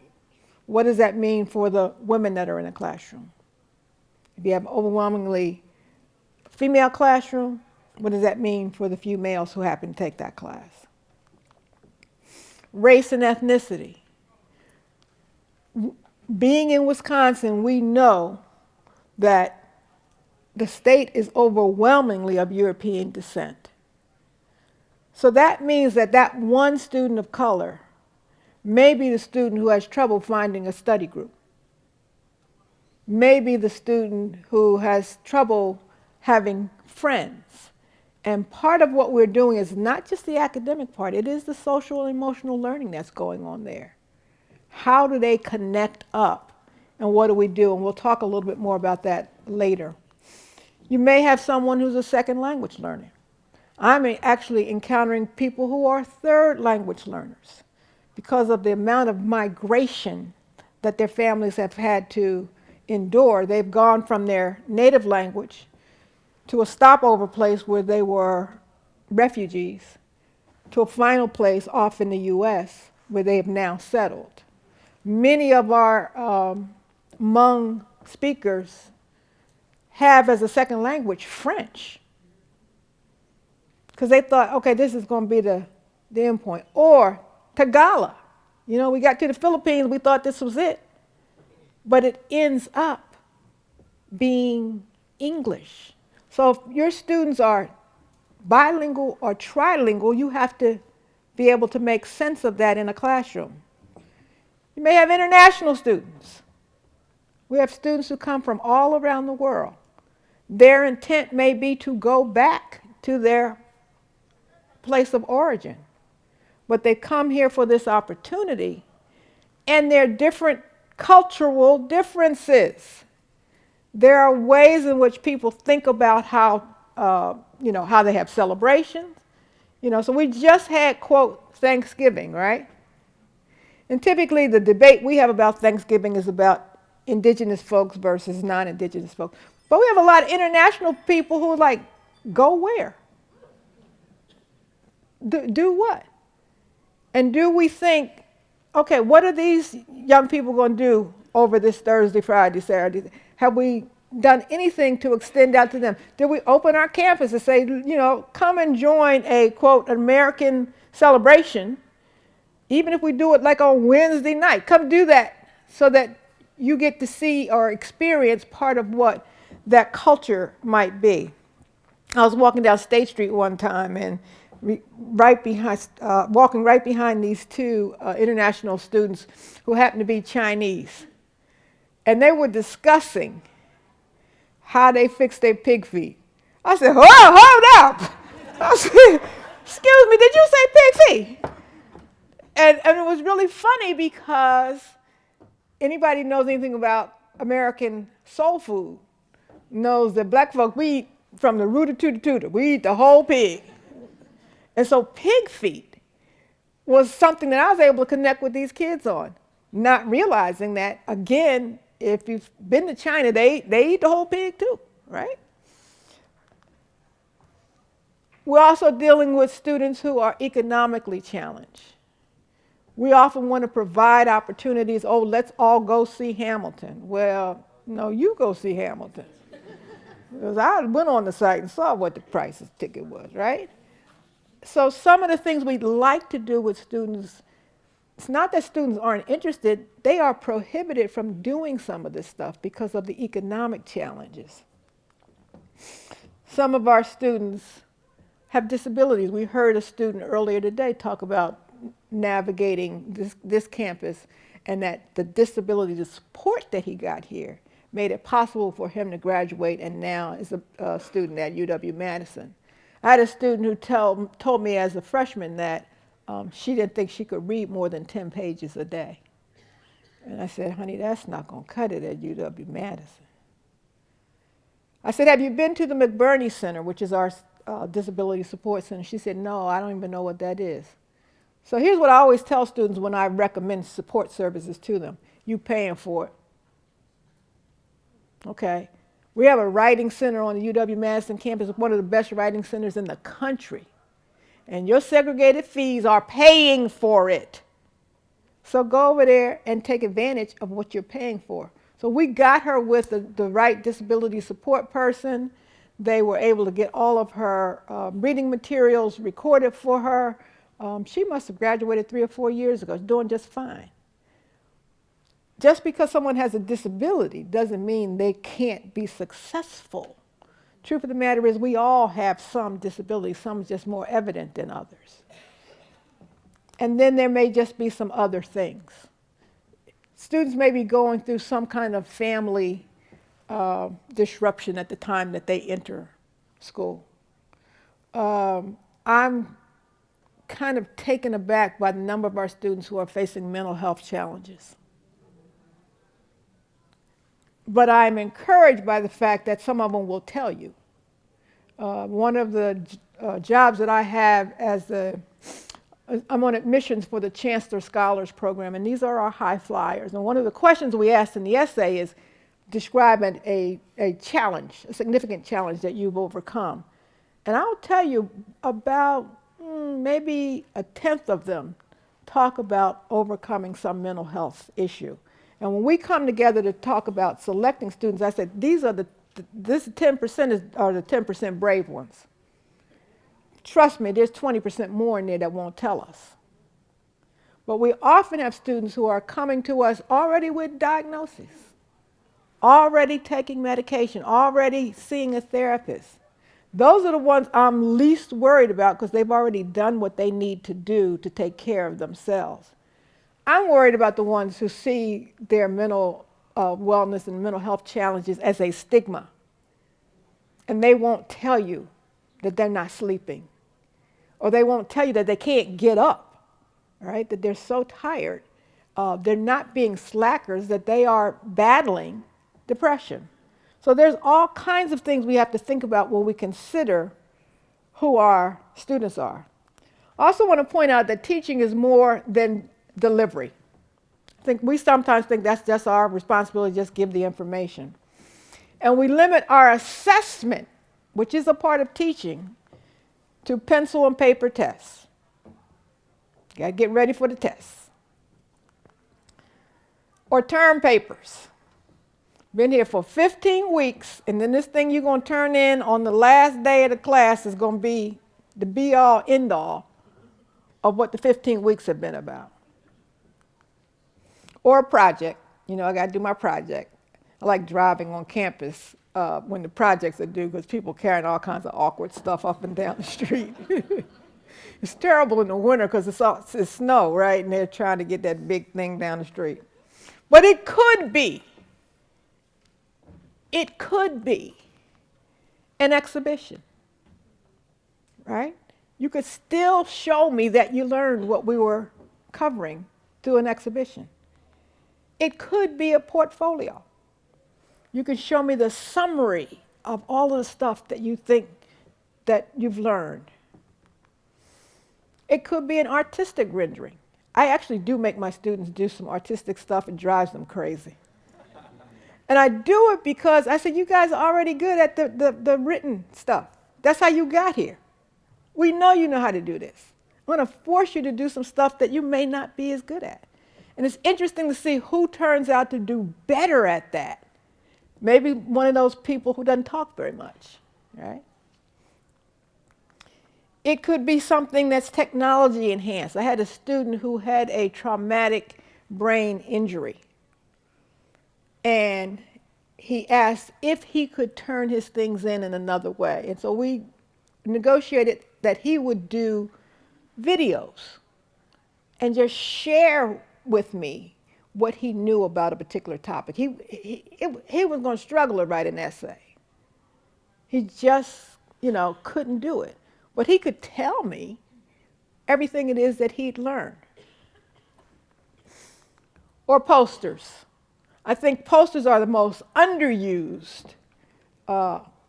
What does that mean for the women that are in the classroom? If you have overwhelmingly female classroom, What does that mean for the few males who happen to take that class? Race and ethnicity. Being in Wisconsin, we know that the state is overwhelmingly of European descent. So that means that that one student of color may be the student who has trouble finding a study group. Maybe the student who has trouble having friends. And part of what we're doing is not just the academic part, it is the social and emotional learning that's going on there. How do they connect up? And what do we do? And we'll talk a little bit more about that later. You may have someone who's a second language learner. I'm actually encountering people who are third language learners because of the amount of migration that their families have had to endure. They've gone from their native language to a stopover place where they were refugees, to a final place off in the US where they have now settled. Many of our Hmong speakers have as a second language French, because they thought, okay, this is going to be the end point. Or Tagalog. You know, we got to the Philippines, we thought this was it. But it ends up being English. So if your students are bilingual or trilingual, you have to be able to make sense of that in a classroom. You may have international students. We have students who come from all around the world. Their intent may be to go back to their place of origin, but they come here for this opportunity, and there are different cultural differences. There are ways in which people think about how, how they have celebrations. So we just had, quote, Thanksgiving, right? And typically the debate we have about Thanksgiving is about indigenous folks versus non-indigenous folks. But we have a lot of international people who are like, go where? Do what? And do we think, okay, what are these young people going to do over this Thursday, Friday, Saturday? Have we done anything to extend out to them? Did we open our campus and say, come and join a, quote, American celebration, even if we do it like on Wednesday night? Come do that so that you get to see or experience part of what that culture might be. I was walking down State Street one time and walking right behind these two international students who happened to be Chinese. And they were discussing how they fix their pig feet. I said, hold up. I said, excuse me, did you say pig feet? And it was really funny because anybody who knows anything about American soul food knows that black folk, we eat from the rooter to the tutor. We eat the whole pig. And so pig feet was something that I was able to connect with these kids on, not realizing that, again, if you've been to China, they eat the whole pig too, right? We're also dealing with students who are economically challenged. We often want to provide opportunities. Oh, let's all go see Hamilton. Well, no, you go see Hamilton. Because I went on the site and saw what the price of the ticket was, right? So some of the things we'd like to do with students, it's not that students aren't interested, they are prohibited from doing some of this stuff because of the economic challenges. Some of our students have disabilities. We heard a student earlier today talk about navigating this campus, and that the disability, the support that he got here made it possible for him to graduate, and now is a student at UW-Madison. I had a student who told me as a freshman that she didn't think she could read more than 10 pages a day. And I said, honey, that's not going to cut it at UW-Madison. I said, have you been to the McBurney Center, which is our disability support center? She said, no, I don't even know what that is. So here's what I always tell students when I recommend support services to them. You paying for it. Okay. We have a writing center on the UW-Madison campus, one of the best writing centers in the country. And your segregated fees are paying for it. So go over there and take advantage of what you're paying for. So we got her with the right disability support person. They were able to get all of her reading materials recorded for her. She must have graduated 3 or 4 years ago. She's doing just fine. Just because someone has a disability doesn't mean they can't be successful. Truth of the matter is we all have some disability. Some is just more evident than others. And then there may just be some other things. Students may be going through some kind of family disruption at the time that they enter school. I'm kind of taken aback by the number of our students who are facing mental health challenges. But I'm encouraged by the fact that some of them will tell you. One of the jobs that I have I'm on admissions for the Chancellor Scholars Program, and these are our high flyers. And one of the questions we asked in the essay is, describe a challenge, a significant challenge that you've overcome. And I'll tell you about maybe 1/10 of them talk about overcoming some mental health issue. And when we come together to talk about selecting students, I said, this 10% are the 10% brave ones. Trust me, there's 20% more in there that won't tell us. But we often have students who are coming to us already with diagnoses, already taking medication, already seeing a therapist. Those are the ones I'm least worried about because they've already done what they need to do to take care of themselves. I'm worried about the ones who see their mental wellness and mental health challenges as a stigma. And they won't tell you that they're not sleeping. Or they won't tell you that they can't get up, right? That they're so tired. They're not being slackers, that they are battling depression. So there's all kinds of things we have to think about when we consider who our students are. I also want to point out that teaching is more than delivery. I think we sometimes think that's just our responsibility, just give the information. And we limit our assessment, which is a part of teaching, to pencil and paper tests. You got to get ready for the tests. Or term papers. Been here for 15 weeks, and then this thing you're going to turn in on the last day of the class is going to be the be-all, end-all of what the 15 weeks have been about. Or a project. You know, I got to do my project. I like driving on campus when the projects are due because people carrying all kinds of awkward stuff up and down the street. It's terrible in the winter because it's snow, right? And they're trying to get that big thing down the street. But it could be an exhibition, right? You could still show me that you learned what we were covering through an exhibition. It could be a portfolio. You could show me the summary of all of the stuff that you think that you've learned. It could be an artistic rendering. I actually do make my students do some artistic stuff. It drives them crazy. And I do it because I said, you guys are already good at the written stuff. That's how you got here. We know you know how to do this. I'm going to force you to do some stuff that you may not be as good at. And it's interesting to see who turns out to do better at that. Maybe one of those people who doesn't talk very much, right? It could be something that's technology enhanced. I had a student who had a traumatic brain injury. And he asked if he could turn his things in another way. And so we negotiated that he would do videos and just share with me what he knew about a particular topic. He was going to struggle to write an essay. He just, couldn't do it. But he could tell me everything it is that he'd learned. Or posters. I think posters are the most underused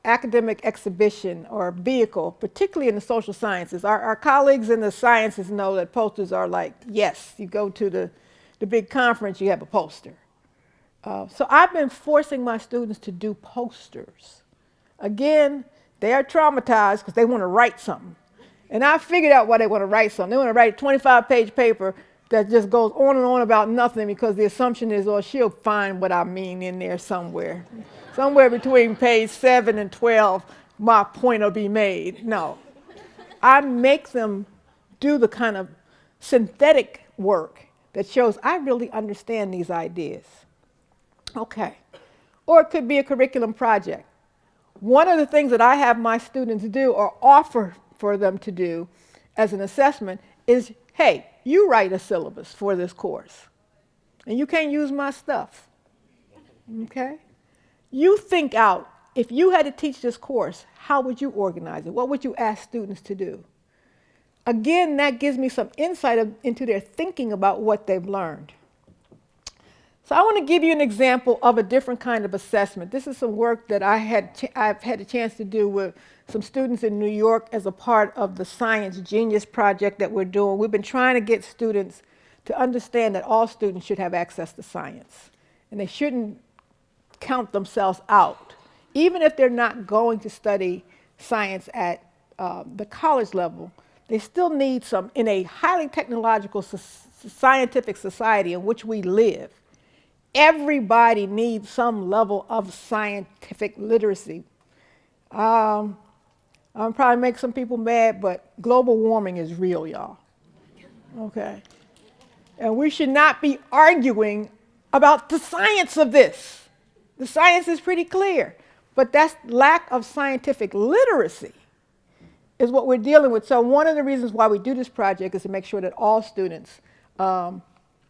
academic exhibition or vehicle, particularly in the social sciences. Our colleagues in the sciences know that posters are like, yes, you go to the big conference, you have a poster. So I've been forcing my students to do posters. Again, they are traumatized because they want to write something. And I figured out why they want to write something. They want to write a 25-page paper that just goes on and on about nothing because the assumption is, oh, she'll find what I mean in there somewhere. Somewhere between page 7 and 12, my point will be made. No. I make them do the kind of synthetic work that shows I really understand these ideas. Okay. Or it could be a curriculum project. One of the things that I have my students do or offer for them to do as an assessment is, hey, you write a syllabus for this course. And you can't use my stuff. Okay? You think out, if you had to teach this course, how would you organize it? What would you ask students to do? Again, that gives me some insight into their thinking about what they've learned. So I want to give you an example of a different kind of assessment. This is some work that I've had a chance to do with some students in New York as a part of the Science Genius project that we're doing. We've been trying to get students to understand that all students should have access to science, and they shouldn't count themselves out. Even if they're not going to study science at the college level, they still need some, in a highly technological scientific society in which we live, everybody needs some level of scientific literacy. I'll probably make some people mad, but global warming is real, y'all. Okay? And we should not be arguing about the science of this. The science is pretty clear, but that's lack of scientific literacy is what we're dealing with. So one of the reasons why we do this project is to make sure that all students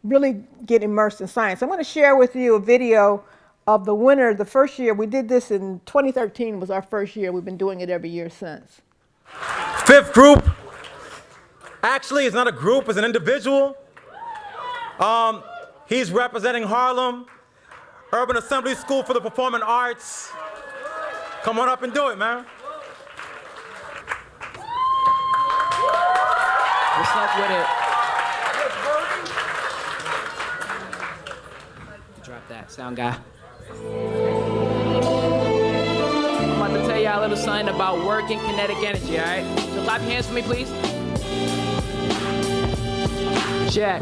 really get immersed in science. I'm going to share with you a video of the winner. The first year, we did this in 2013 was our first year. We've been doing it every year since. Fifth group, actually it's not a group, it's an individual. He's representing Harlem, Urban Assembly School for the Performing Arts. Come on up and do it, man. What's up with it? Drop that, sound guy. I'm about to tell y'all a little something about work and kinetic energy, all right? So clap your hands for me, please. Check.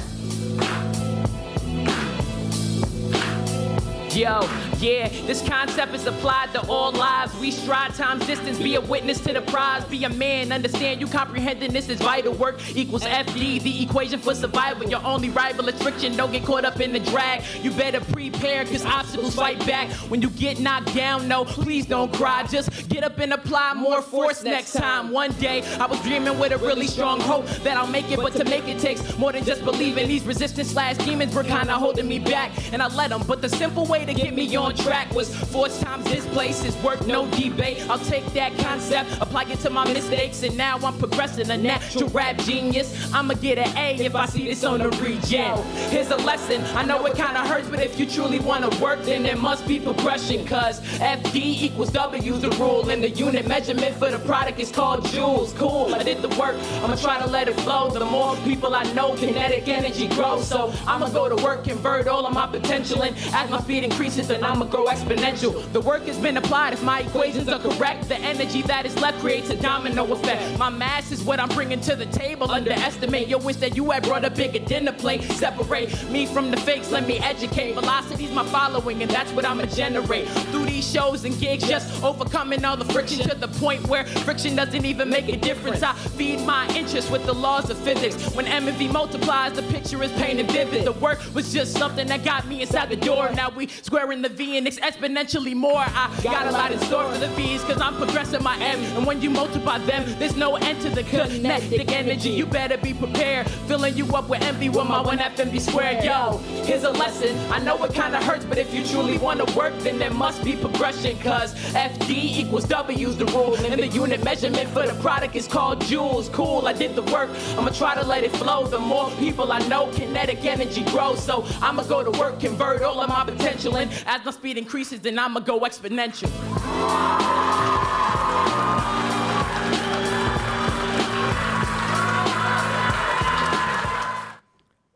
Yo, yeah, this concept is applied to all lives. We strive times distance, be a witness to the prize. Be a man, understand you comprehending this is vital. Work equals FD, the equation for survival. Your only rival is friction, don't get caught up in the drag. You better prepare, cause obstacles fight back. When you get knocked down, no, please don't cry. Just get up and apply more force next time. One day, I was dreaming with a really strong hope that I'll make it, but to make it takes more than just believing. These resistance/demons were kinda holding me back, and I let them. But the simple way to get me on track was force times this place is work, no debate. I'll take that concept, apply it to my mistakes, and now I'm progressing, a natural rap genius. I'ma get an A if I see this on the regen. Here's a lesson, I know it kinda hurts, but if you truly wanna work, then there must be progression, cause FD equals W's the rule, and the unit measurement for the product is called joules. Cool, I did the work, I'ma try to let it flow. The more people I know, kinetic energy grows, so I'ma go to work, convert all of my potential, and as my speed increases, then I'ma grow exponential. The work has been applied, if my equations are correct, the energy that is left creates a domino effect. My mass is what I'm bringing to the table. Underestimate your wish that you had brought a bigger dinner plate. Separate me from the fakes, let me educate. Velocity's my following, and that's what I'ma generate. Through these shows and gigs, just overcoming all the friction to the point where friction doesn't even make a difference. I feed my interest with the laws of physics. When M and V multiplies, the picture is painted vivid. The work was just something that got me inside the door. Now we squaring the V and it's exponentially more. I got a lot in store for the V's, cause I'm progressing my M. And when you multiply them, there's no end to the kinetic energy. You better be prepared, filling you up with envy with my 1FMB squared. Yo, here's a lesson, I know it kinda hurts, but if you truly wanna work, then there must be progression, cause FD equals W's the rule, and the unit measurement for the product is called joules. Cool, I did the work, I'ma try to let it flow. The more people I know, kinetic energy grows, so I'ma go to work, convert all of my potential, and as my speed increases, then I'ma go exponential.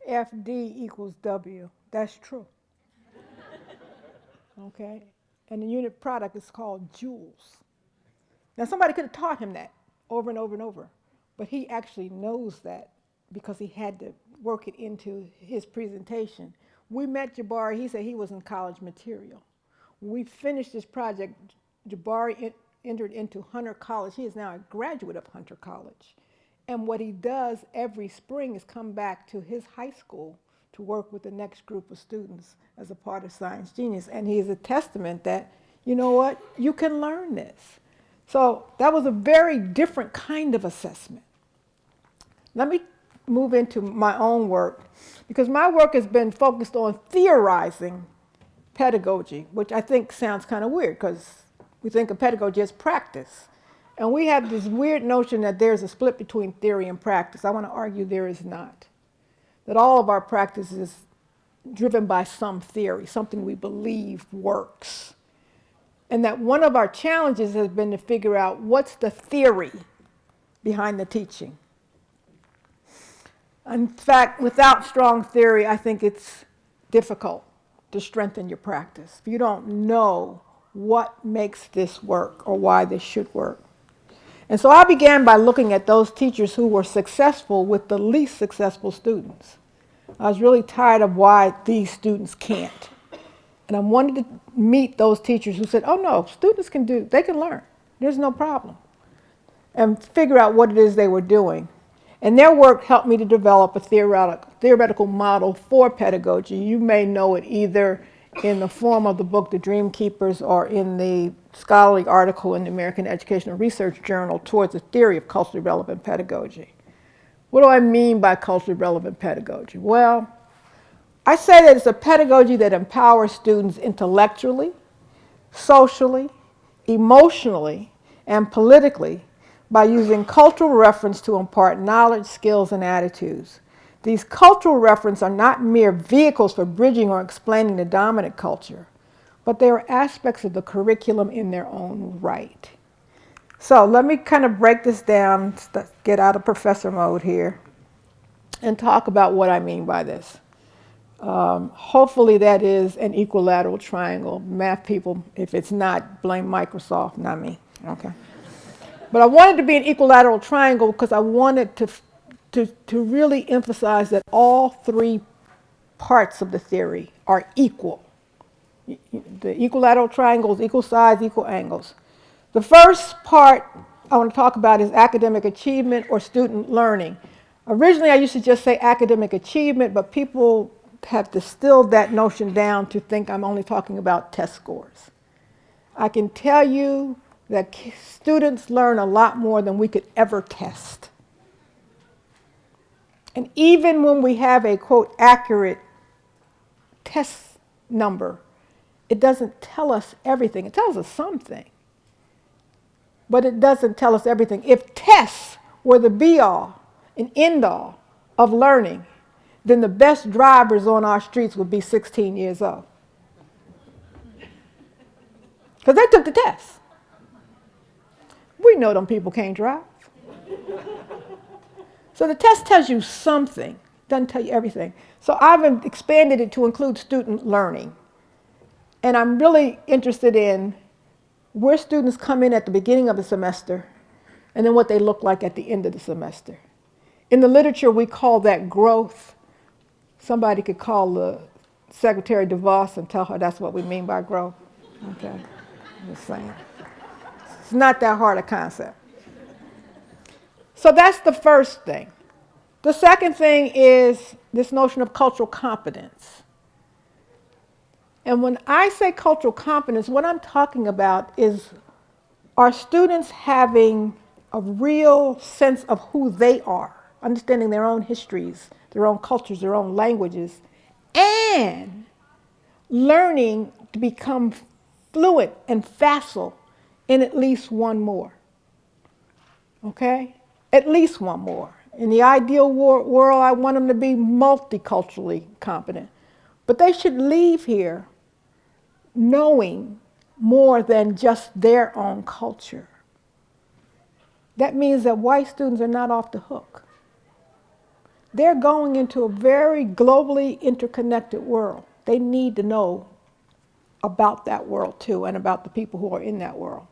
FD equals W. That's true. Okay? And the unit product is called joules. Now, somebody could have taught him that over and over and over, but he actually knows that because he had to work it into his presentation. We met Jabari, he said he was in college material. When we finished this project, Jabari entered into Hunter College. He is now a graduate of Hunter College. And what he does every spring is come back to his high school to work with the next group of students as a part of Science Genius. And he is a testament that, you know what, you can learn this. So that was a very different kind of assessment. Let me move into my own work, because my work has been focused on theorizing pedagogy, which I think sounds kind of weird because we think of pedagogy as practice. And we have this weird notion that there's a split between theory and practice. I want to argue there is not. That all of our practice is driven by some theory, something we believe works. And that one of our challenges has been to figure out what's the theory behind the teaching. In fact, without strong theory, I think it's difficult to strengthen your practice. If you don't know what makes this work or why this should work. And so I began by looking at those teachers who were successful with the least successful students. I was really tired of why these students can't. And I wanted to meet those teachers who said, oh no, students can do, they can learn. There's no problem. And figure out what it is they were doing. And their work helped me to develop a theoretical model for pedagogy. You may know it either in the form of the book The Dream Keepers or in the scholarly article in the American Educational Research Journal Towards a Theory of Culturally Relevant Pedagogy. What do I mean by culturally relevant pedagogy? Well, I say that it's a pedagogy that empowers students intellectually, socially, emotionally, and politically by using cultural reference to impart knowledge, skills, and attitudes. These cultural references are not mere vehicles for bridging or explaining the dominant culture, but they are aspects of the curriculum in their own right. So let me kind of break this down, get out of professor mode here, and talk about what I mean by this. Hopefully that is an equilateral triangle. Math people, if it's not, blame Microsoft, not me. Okay. But I wanted to be an equilateral triangle because I wanted to really emphasize that all three parts of the theory are equal. The equilateral triangle is equal sides, equal angles. The first part I want to talk about is academic achievement or student learning. Originally, I used to just say academic achievement, but people have distilled that notion down to think I'm only talking about test scores. I can tell you that students learn a lot more than we could ever test. And even when we have a, quote, accurate test number, it doesn't tell us everything. It tells us something, but it doesn't tell us everything. If tests were the be-all and end-all of learning, then the best drivers on our streets would be 16 years old. Because they took the test. We know them people can't drive. So the test tells you something, doesn't tell you everything. So I've expanded it to include student learning. And I'm really interested in where students come in at the beginning of the semester and then what they look like at the end of the semester. In the literature, we call that growth. Somebody could call the Secretary DeVos and tell her that's what we mean by growth. Okay, I'm just saying. It's not that hard a concept. So that's the first thing. The second thing is this notion of cultural competence. And when I say cultural competence, what I'm talking about is, are students having a real sense of who they are, understanding their own histories, their own cultures, their own languages, and learning to become fluent and facile in at least one more. Okay? At least one more. In the ideal world, I want them to be multiculturally competent. But they should leave here knowing more than just their own culture. That means that white students are not off the hook. They're going into a very globally interconnected world. They need to know about that world too, and about the people who are in that world.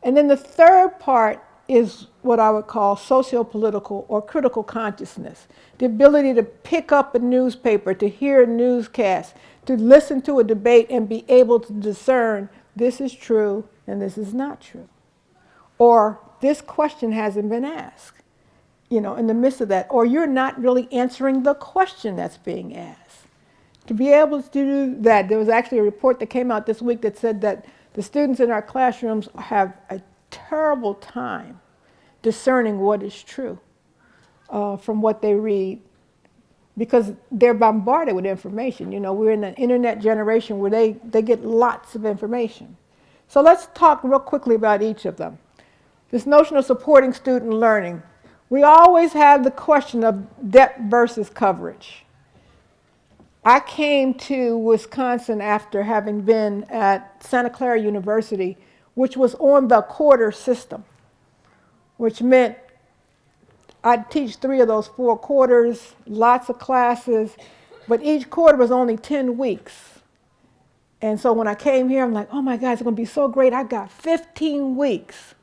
And then the third part is what I would call socio-political or critical consciousness. The ability to pick up a newspaper, to hear a newscast, to listen to a debate and be able to discern this is true, and this is not true. Or this question hasn't been asked, you know, in the midst of that. Or you're not really answering the question that's being asked. To be able to do that, there was actually a report that came out this week that said that the students in our classrooms have a terrible time discerning what is true from what they read, because they're bombarded with information. You know, we're in an internet generation where they get lots of information. So let's talk real quickly about each of them. This notion of supporting student learning. We always have the question of depth versus coverage. I came to Wisconsin after having been at Santa Clara University, which was on the quarter system, which meant I'd teach 3 of those 4 quarters, lots of classes, but each quarter was only 10 weeks. And so when I came here, I'm like, oh my God, it's going to be so great. I got 15 weeks.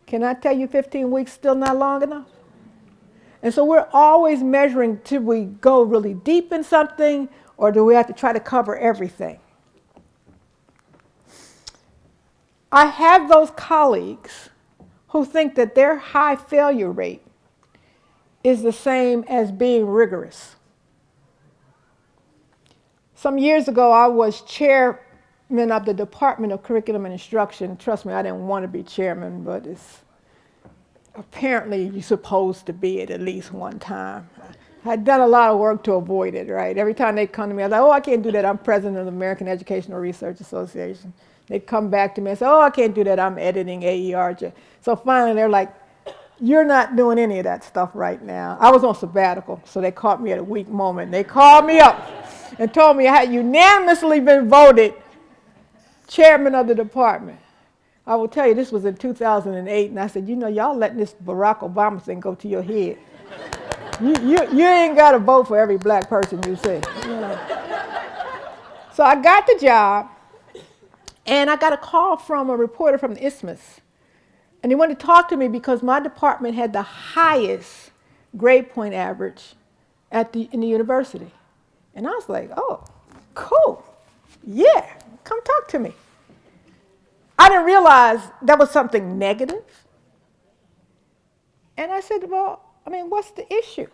Can I tell you 15 weeks still not long enough? And so we're always measuring, do we go really deep in something, or do we have to try to cover everything? I have those colleagues who think that their high failure rate is the same as being rigorous. Some years ago, I was chairman of the Department of Curriculum and Instruction. Trust me, I didn't want to be chairman, but it's apparently you're supposed to be it at least one time. I'd done a lot of work to avoid it, right? Every time they come to me, I was like, oh, I can't do that. I'm president of the American Educational Research Association. They'd come back to me and say, oh, I can't do that. I'm editing AER. So finally, they're like, you're not doing any of that stuff right now. I was on sabbatical, so they caught me at a weak moment. They called me up and told me I had unanimously been voted chairman of the department. I will tell you, this was in 2008, and I said, you know, y'all letting this Barack Obama thing go to your head. You ain't got to vote for every black person you see. You know. So I got the job, and I got a call from a reporter from the Isthmus. And he wanted to talk to me because my department had the highest grade point average in the university. And I was like, oh, cool. Yeah, come talk to me. I didn't realize that was something negative. And I said, well, I mean, what's the issue?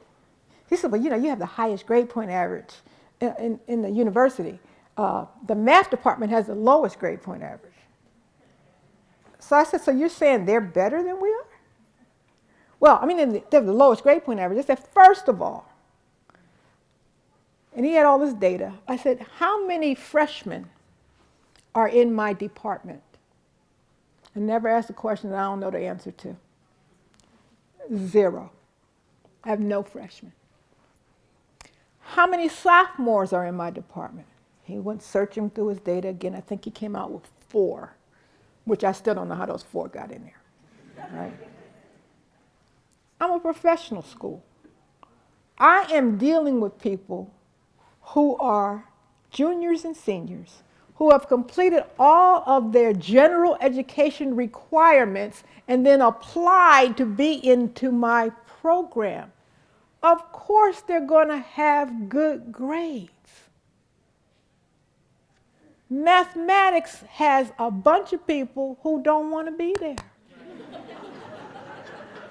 He said, well, you know, you have the highest grade point average in the university. The math department has the lowest grade point average. So I said, so you're saying they're better than we are? Well, I mean, they have the lowest grade point average. I said, first of all, and he had all this data. I said, how many freshmen are in my department? I never asked a question that I don't know the answer to. 0. I have no freshmen. How many sophomores are in my department? He went searching through his data again. I think he came out with 4, which I still don't know how those 4 got in there. Right? I'm a professional school. I am dealing with people who are juniors and seniors who have completed all of their general education requirements and then applied to be into my program. Of course they're going to have good grades. Mathematics has a bunch of people who don't want to be there.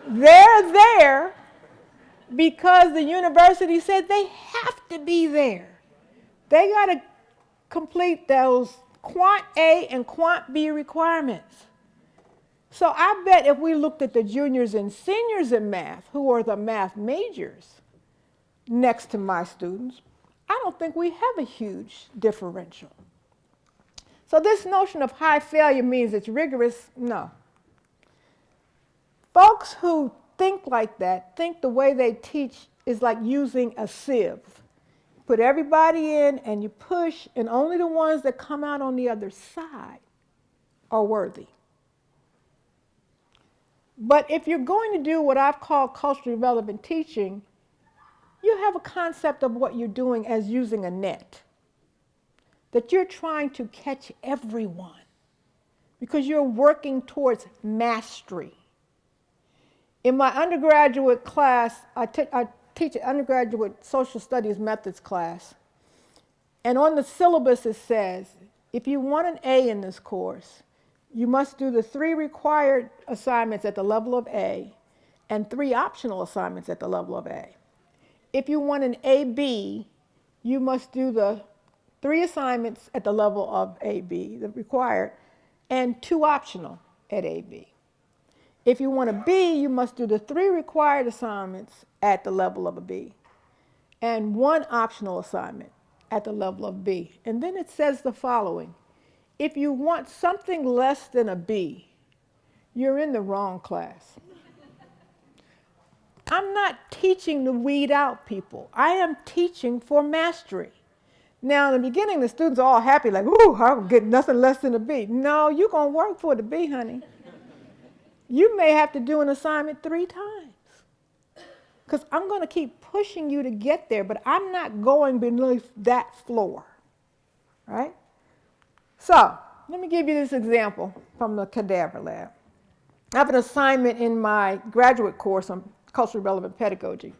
They're there because the university said they have to be there. They got to complete those Quant A and Quant B requirements. So I bet if we looked at the juniors and seniors in math, who are the math majors next to my students, I don't think we have a huge differential. So this notion of high failure means it's rigorous? No. Folks who think like that think the way they teach is like using a sieve. Put everybody in and you push, and only the ones that come out on the other side are worthy. But if you're going to do what I've called culturally relevant teaching, you have a concept of what you're doing as using a net. That you're trying to catch everyone because you're working towards mastery. In my undergraduate class, I teach an undergraduate social studies methods class. And on the syllabus it says, if you want an A in this course, you must do the 3 required assignments at the level of A and 3 optional assignments at the level of A. If you want an AB, you must do the 3 assignments at the level of AB, the required, and 2 optional at AB. If you want a B, you must do the 3 required assignments at the level of a B and 1 optional assignment at the level of B. And then it says the following: if you want something less than a B, you're in the wrong class. I'm not teaching to weed out people. I am teaching for mastery. Now, in the beginning, the students are all happy, like, ooh, I'm getting nothing less than a B. No, you're going to work for the B, honey. You may have to do an assignment 3 times. Because I'm going to keep pushing you to get there, but I'm not going beneath that floor. Right? So, let me give you this example from the cadaver lab. I have an assignment in my graduate course on culturally relevant pedagogy,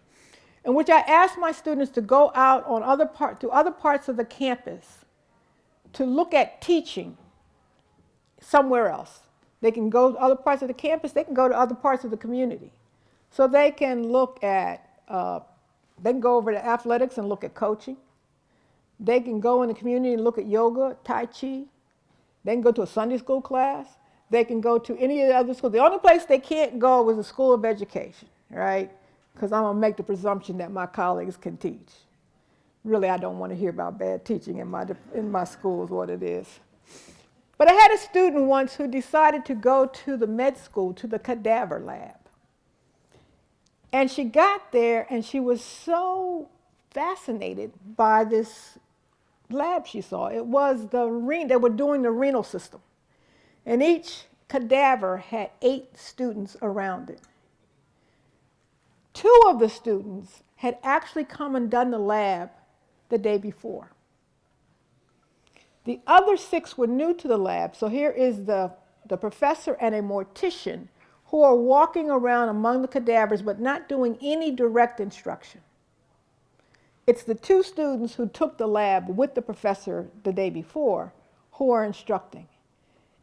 in which I asked my students to go out on other parts of the campus to look at teaching somewhere else. They can go to other parts of the campus, they can go to other parts of the community. So they can look at, they can go over to athletics and look at coaching. They can go in the community and look at yoga, Tai Chi. They can go to a Sunday school class. They can go to any of the other schools. The only place they can't go is the School of Education, right? Because I'm going to make the presumption that my colleagues can teach. Really, I don't want to hear about bad teaching in my school is what it is. But I had a student once who decided to go to the med school, to the cadaver lab. And she got there and she was so fascinated by this lab she saw. It was they were doing the renal system. And each cadaver had 8 students around it. 2 of the students had actually come and done the lab the day before. The other 6 were new to the lab. So here is the professor and a mortician who are walking around among the cadavers but not doing any direct instruction. It's the 2 students who took the lab with the professor the day before who are instructing.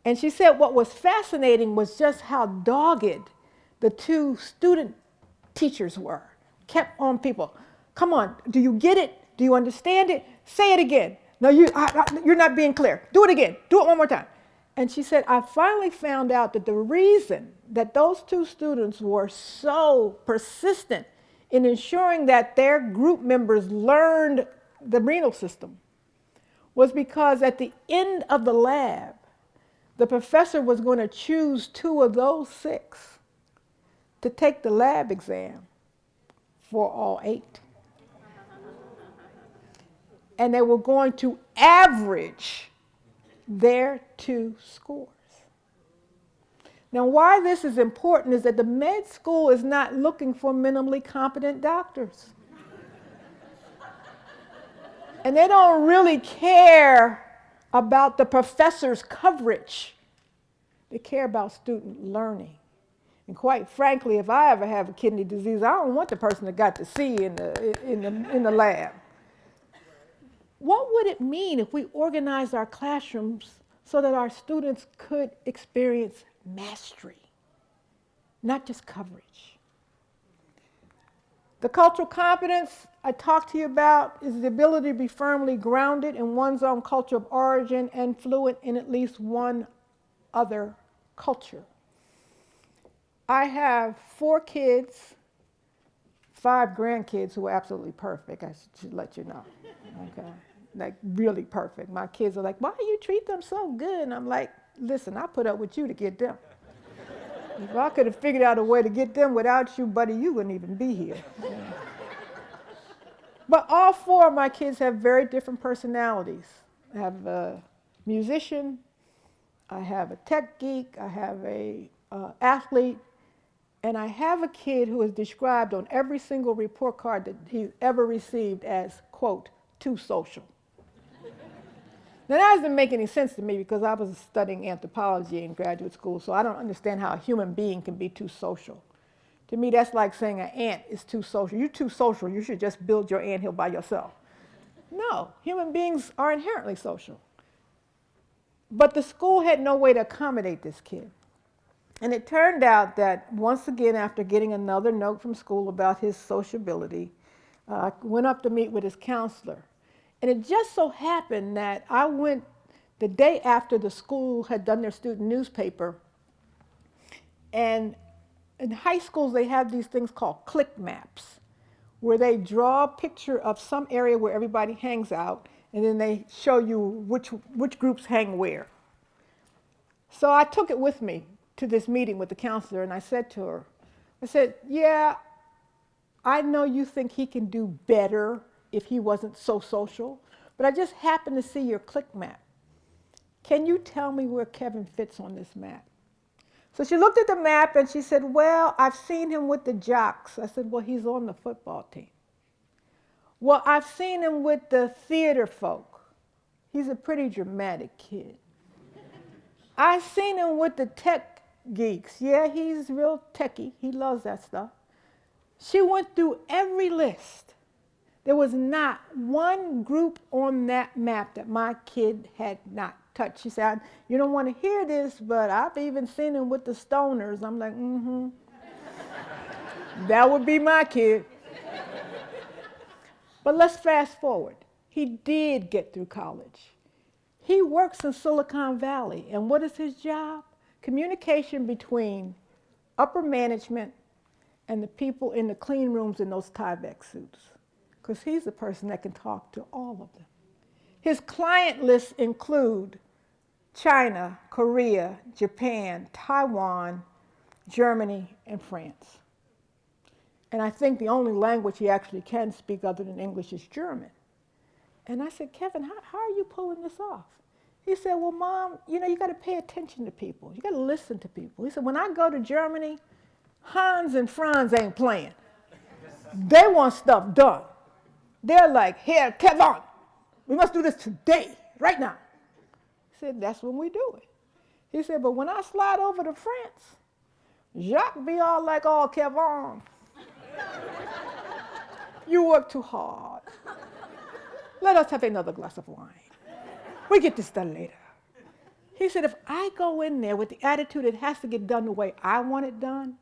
And she said what was fascinating was just how dogged the 2 student teachers were. Kept on people. Come on, do you get it? Do you understand it? Say it again. No, you're not being clear. Do it again. Do it one more time. And she said, I finally found out that the reason that those 2 students were so persistent in ensuring that their group members learned the renal system was because at the end of the lab, the professor was going to choose 2 of those 6 to take the lab exam for all 8. And they were going to average their 2 scores. Now, why this is important is that the med school is not looking for minimally competent doctors. And they don't really care about the professor's coverage. They care about student learning. And quite frankly, if I ever have a kidney disease, I don't want the person that got the C in the lab. What would it mean if we organized our classrooms so that our students could experience mastery, not just coverage? The cultural competence I talked to you about is the ability to be firmly grounded in one's own culture of origin and fluent in at least one other culture. I have 4 kids, 5 grandkids who are absolutely perfect, I should let you know. Okay, like really perfect. My kids are like, why do you treat them so good? And I'm like, listen, I put up with you to get them. If I could have figured out a way to get them without you, buddy, you wouldn't even be here. Yeah. But all 4 of my kids have very different personalities. I have a musician, I have a tech geek, I have a athlete, and I have a kid who is described on every single report card that he's ever received as, quote, too social. Now, that doesn't make any sense to me because I was studying anthropology in graduate school, so I don't understand how a human being can be too social. To me, that's like saying an ant is too social. You're too social. You should just build your anthill by yourself. No, human beings are inherently social. But the school had no way to accommodate this kid. And it turned out that once again, after getting another note from school about his sociability, I went up to meet with his counselor. And it just so happened that I went the day after the school had done their student newspaper. And in high schools, they have these things called click maps, where they draw a picture of some area where everybody hangs out, and then they show you which groups hang where. So I took it with me to this meeting with the counselor, and I said to her, I said, yeah, I know you think he can do better if he wasn't so social, but I just happened to see your click map. Can you tell me where Kevin fits on this map? So she looked at the map and she said, well, I've seen him with the jocks. I said, well, he's on the football team. Well, I've seen him with the theater folk. He's a pretty dramatic kid. I've seen him with the tech geeks. Yeah, he's real techie. He loves that stuff. She went through every list. There was not one group on that map that my kid had not touched. She said, you don't want to hear this, but I've even seen him with the stoners. I'm like, mm-hmm. That would be my kid. But let's fast forward. He did get through college. He works in Silicon Valley, and what is his job? Communication between upper management and the people in the clean rooms in those Tyvek suits, because he's the person that can talk to all of them. His client lists include China, Korea, Japan, Taiwan, Germany, and France. And I think the only language he actually can speak other than English is German. And I said, Kevin, how are you pulling this off? He said, well, Mom, you know, you got to pay attention to people. You got to listen to people. He said, when I go to Germany, Hans and Franz ain't playing. They want stuff done. They're like, here, Kevin, we must do this today, right now. He said, that's when we do it. He said, but when I slide over to France, Jacques be all like, oh, Kevin, you work too hard. Let us have another glass of wine. We get this done later. He said, if I go in there with the attitude it has to get done the way I want it done,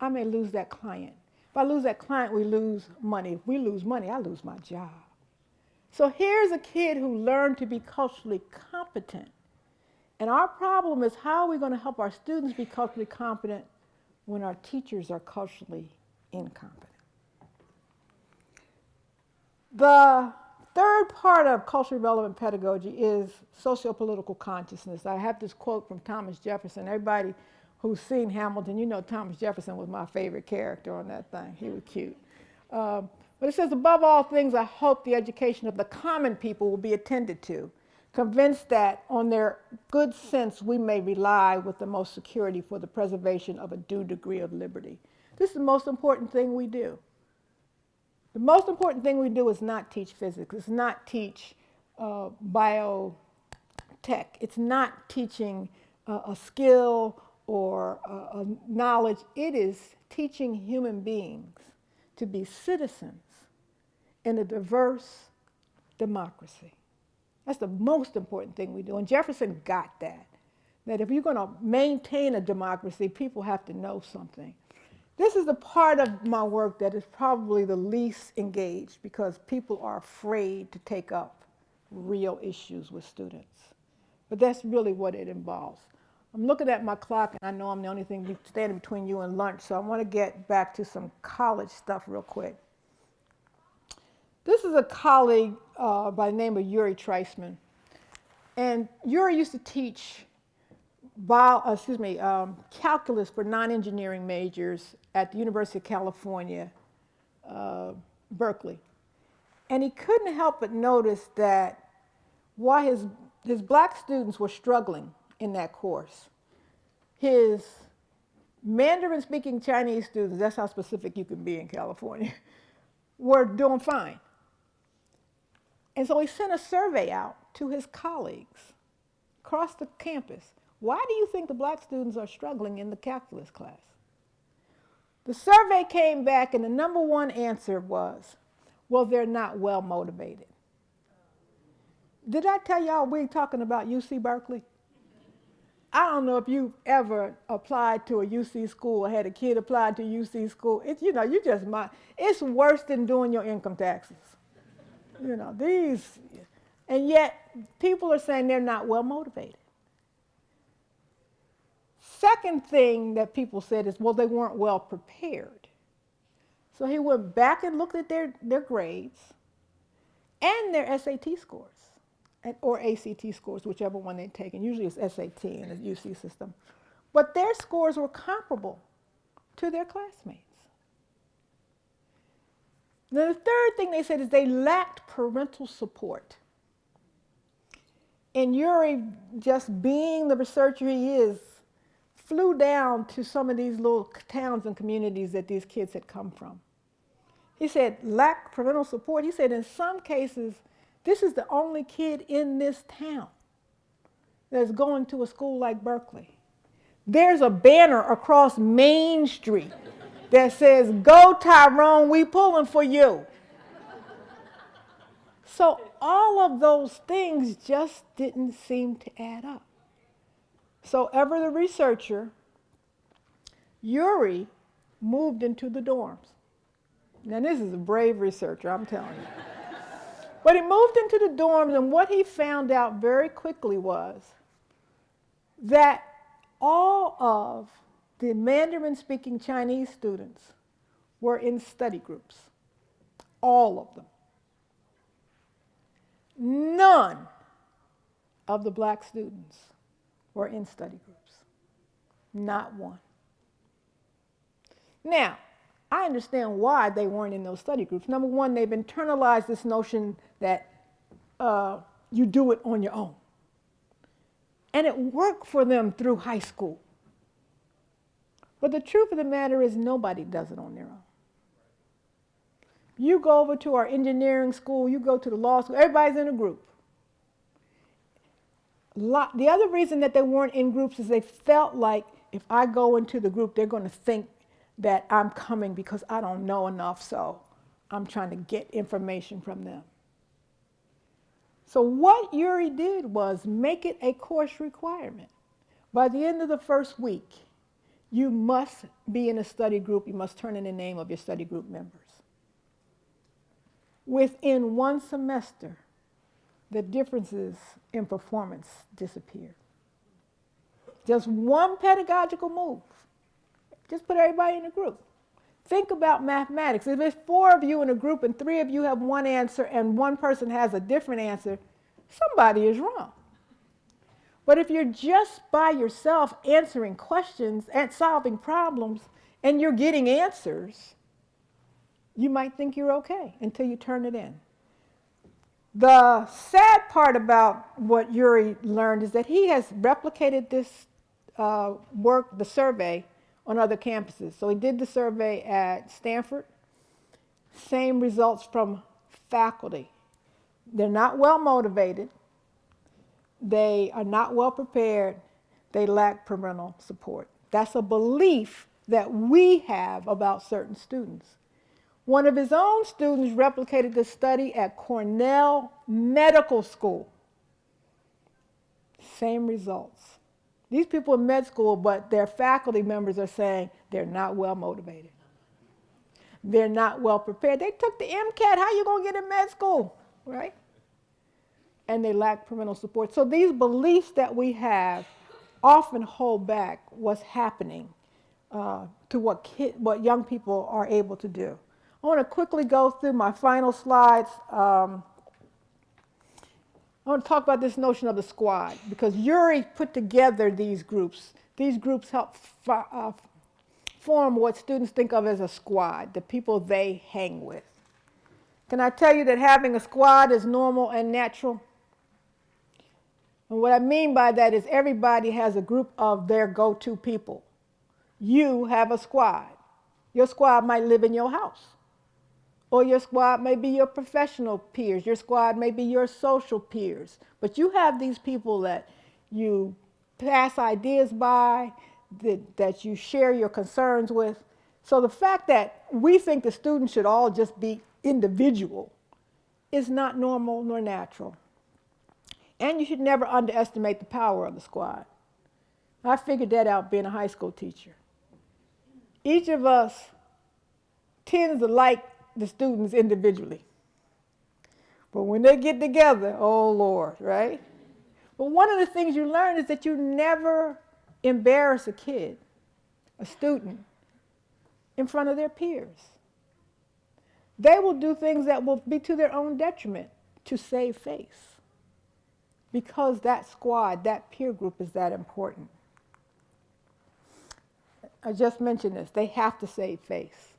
I may lose that client. If I lose that client, we lose money. If we lose money, I lose my job. So here's a kid who learned to be culturally competent. And our problem is, how are we going to help our students be culturally competent when our teachers are culturally incompetent? The third part of culturally relevant pedagogy is socio-political consciousness. I have this quote from Thomas Jefferson. Everybody who's seen Hamilton, you know Thomas Jefferson was my favorite character on that thing. He was cute. But it says, above all things, I hope the education of the common people will be attended to, convinced that on their good sense we may rely with the most security for the preservation of a due degree of liberty. This is the most important thing we do. The most important thing we do is not teach physics. It's not teach biotech. It's not teaching a skill or a knowledge. It is teaching human beings to be citizens in a diverse democracy. That's the most important thing we do. And Jefferson got that if you're going to maintain a democracy, people have to know something. This is the part of my work that is probably the least engaged, because people are afraid to take up real issues with students. But that's really what it involves. I'm looking at my clock, and I know I'm the only thing standing between you and lunch, so I want to get back to some college stuff real quick. This is a colleague by the name of Yuri Treisman. And Yuri used to teach calculus for non-engineering majors at the University of California, Berkeley. And he couldn't help but notice that while his black students were struggling in that course, his Mandarin-speaking Chinese students, that's how specific you can be in California, were doing fine. And so he sent a survey out to his colleagues across the campus. Why do you think the black students are struggling in the calculus class? The survey came back, and the number one answer was, well, they're not well motivated. Did I tell y'all we're talking about UC Berkeley? I don't know if you've ever applied to a UC school or had a kid apply to UC school. It's, you know, you just might. It's worse than doing your income taxes. You know, these, and yet people are saying they're not well motivated. Second thing that people said is, well, they weren't well prepared. So he went back and looked at their grades and their SAT scores, or ACT scores, whichever one they'd taken. Usually it's SAT in the UC system. But their scores were comparable to their classmates. Now, the third thing they said is they lacked parental support. And Uri, just being the researcher he is, flew down to some of these little towns and communities that these kids had come from. He said, lack parental support. He said, in some cases, this is the only kid in this town that's going to a school like Berkeley. There's a banner across Main Street that says, "Go Tyrone, we pulling for you." So all of those things just didn't seem to add up. So ever the researcher, Uri moved into the dorms. Now this is a brave researcher, I'm telling you. But he moved into the dorms, and what he found out very quickly was that all of the Mandarin-speaking Chinese students were in study groups. All of them. None of the black students were in study groups. Not one. Now, I understand why they weren't in those study groups. Number one, they've internalized this notion that you do it on your own. And it worked for them through high school. But the truth of the matter is nobody does it on their own. You go over to our engineering school, you go to the law school, everybody's in a group. The other reason that they weren't in groups is they felt like if I go into the group, they're going to think that I'm coming because I don't know enough, so I'm trying to get information from them. So what Uri did was make it a course requirement. By the end of the first week, you must be in a study group. You must turn in the name of your study group members. Within one semester, the differences in performance disappeared. Just one pedagogical move. Just put everybody in a group. Think about mathematics. If there's 4 of you in a group and 3 of you have one answer and one person has a different answer, somebody is wrong. But if you're just by yourself answering questions and solving problems and you're getting answers, you might think you're okay until you turn it in. The sad part about what Uri learned is that he has replicated this the survey, on other campuses. So he did the survey at Stanford, same results from faculty. They're not well motivated, they are not well prepared, they lack parental support. That's a belief that we have about certain students. One of his own students replicated the study at Cornell Medical School. Same results. These people in med school, but their faculty members are saying they're not well motivated. They're not well prepared. They took the MCAT. How are you going to get in med school, right? And they lack parental support. So these beliefs that we have often hold back what's happening to what young people are able to do. I want to quickly go through my final slides. I want to talk about this notion of the squad, because Uri put together these groups. These groups help form what students think of as a squad, the people they hang with. Can I tell you that having a squad is normal and natural? And what I mean by that is everybody has a group of their go-to people. You have a squad. Your squad might live in your house. Or your squad may be your professional peers. Your squad may be your social peers. But you have these people that you pass ideas by, that you share your concerns with. So the fact that we think the students should all just be individual is not normal nor natural. And you should never underestimate the power of the squad. I figured that out being a high school teacher. Each of us tends to like the students individually. But when they get together, oh Lord, right? But one of the things you learn is that you never embarrass a kid, a student, in front of their peers. They will do things that will be to their own detriment to save face, because that squad, that peer group is that important. I just mentioned this. They have to save face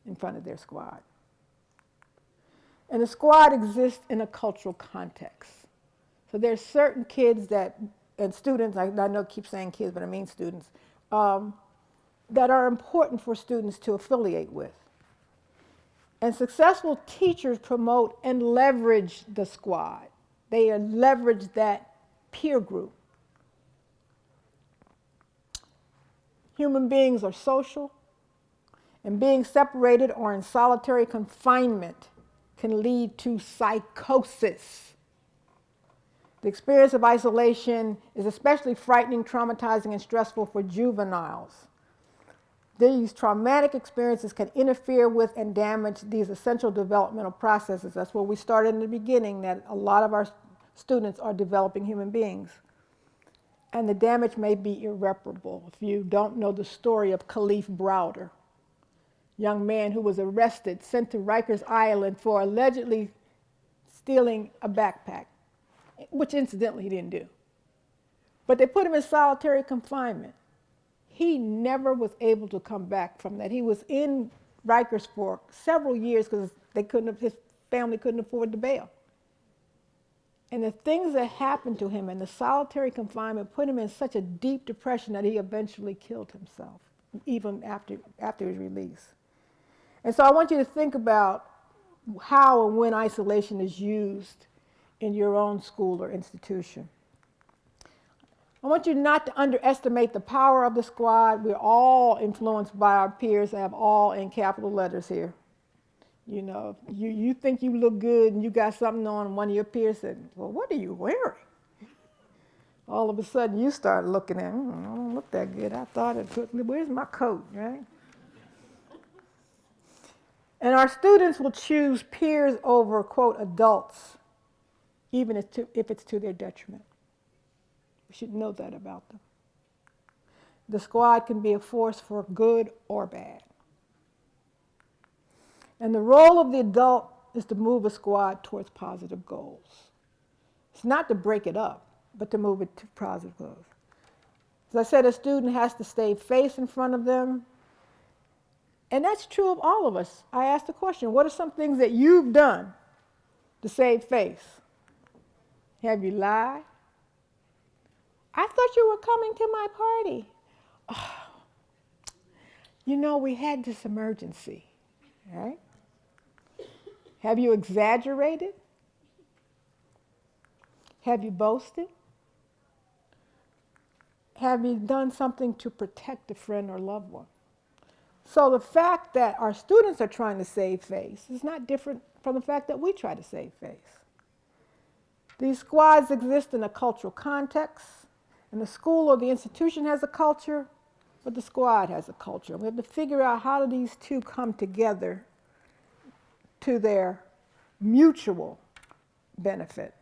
in front of their squad. And the squad exists in a cultural context. So there's certain kids that, and students, I know I keep saying kids, but I mean students, that are important for students to affiliate with. And successful teachers promote and leverage the squad. They leverage that peer group. Human beings are social, and being separated or in solitary confinement can lead to psychosis. The experience of isolation is especially frightening, traumatizing, and stressful for juveniles. These traumatic experiences can interfere with and damage these essential developmental processes. That's where we started in the beginning, that a lot of our students are developing human beings. And the damage may be irreparable. If you don't know the story of Khalif Browder, young man who was arrested, sent to Rikers Island for allegedly stealing a backpack, which incidentally he didn't do. But they put him in solitary confinement. He never was able to come back from that. He was in Rikers for several years because his family couldn't afford the bail. And the things that happened to him in the solitary confinement put him in such a deep depression that he eventually killed himself, even after his release. And so I want you to think about how and when isolation is used in your own school or institution. I want you not to underestimate the power of the squad. We're all influenced by our peers. I have all in capital letters here. You know, you think you look good and you got something on, and one of your peers said, well, what are you wearing? All of a sudden you start looking at, I don't look that good. I thought where's my coat, right? And our students will choose peers over, quote, adults, even if it's to their detriment. We should know that about them. The squad can be a force for good or bad. And the role of the adult is to move a squad towards positive goals. It's not to break it up, but to move it to positive goals. As I said, a student has to stay face in front of them. And that's true of all of us. I asked the question, what are some things that you've done to save face? Have you lied? I thought you were coming to my party. Oh, you know, we had this emergency, right? Have you exaggerated? Have you boasted? Have you done something to protect a friend or loved one? So the fact that our students are trying to save face is not different from the fact that we try to save face. These squads exist in a cultural context, and the school or the institution has a culture, but the squad has a culture. We have to figure out how do these two come together to their mutual benefit.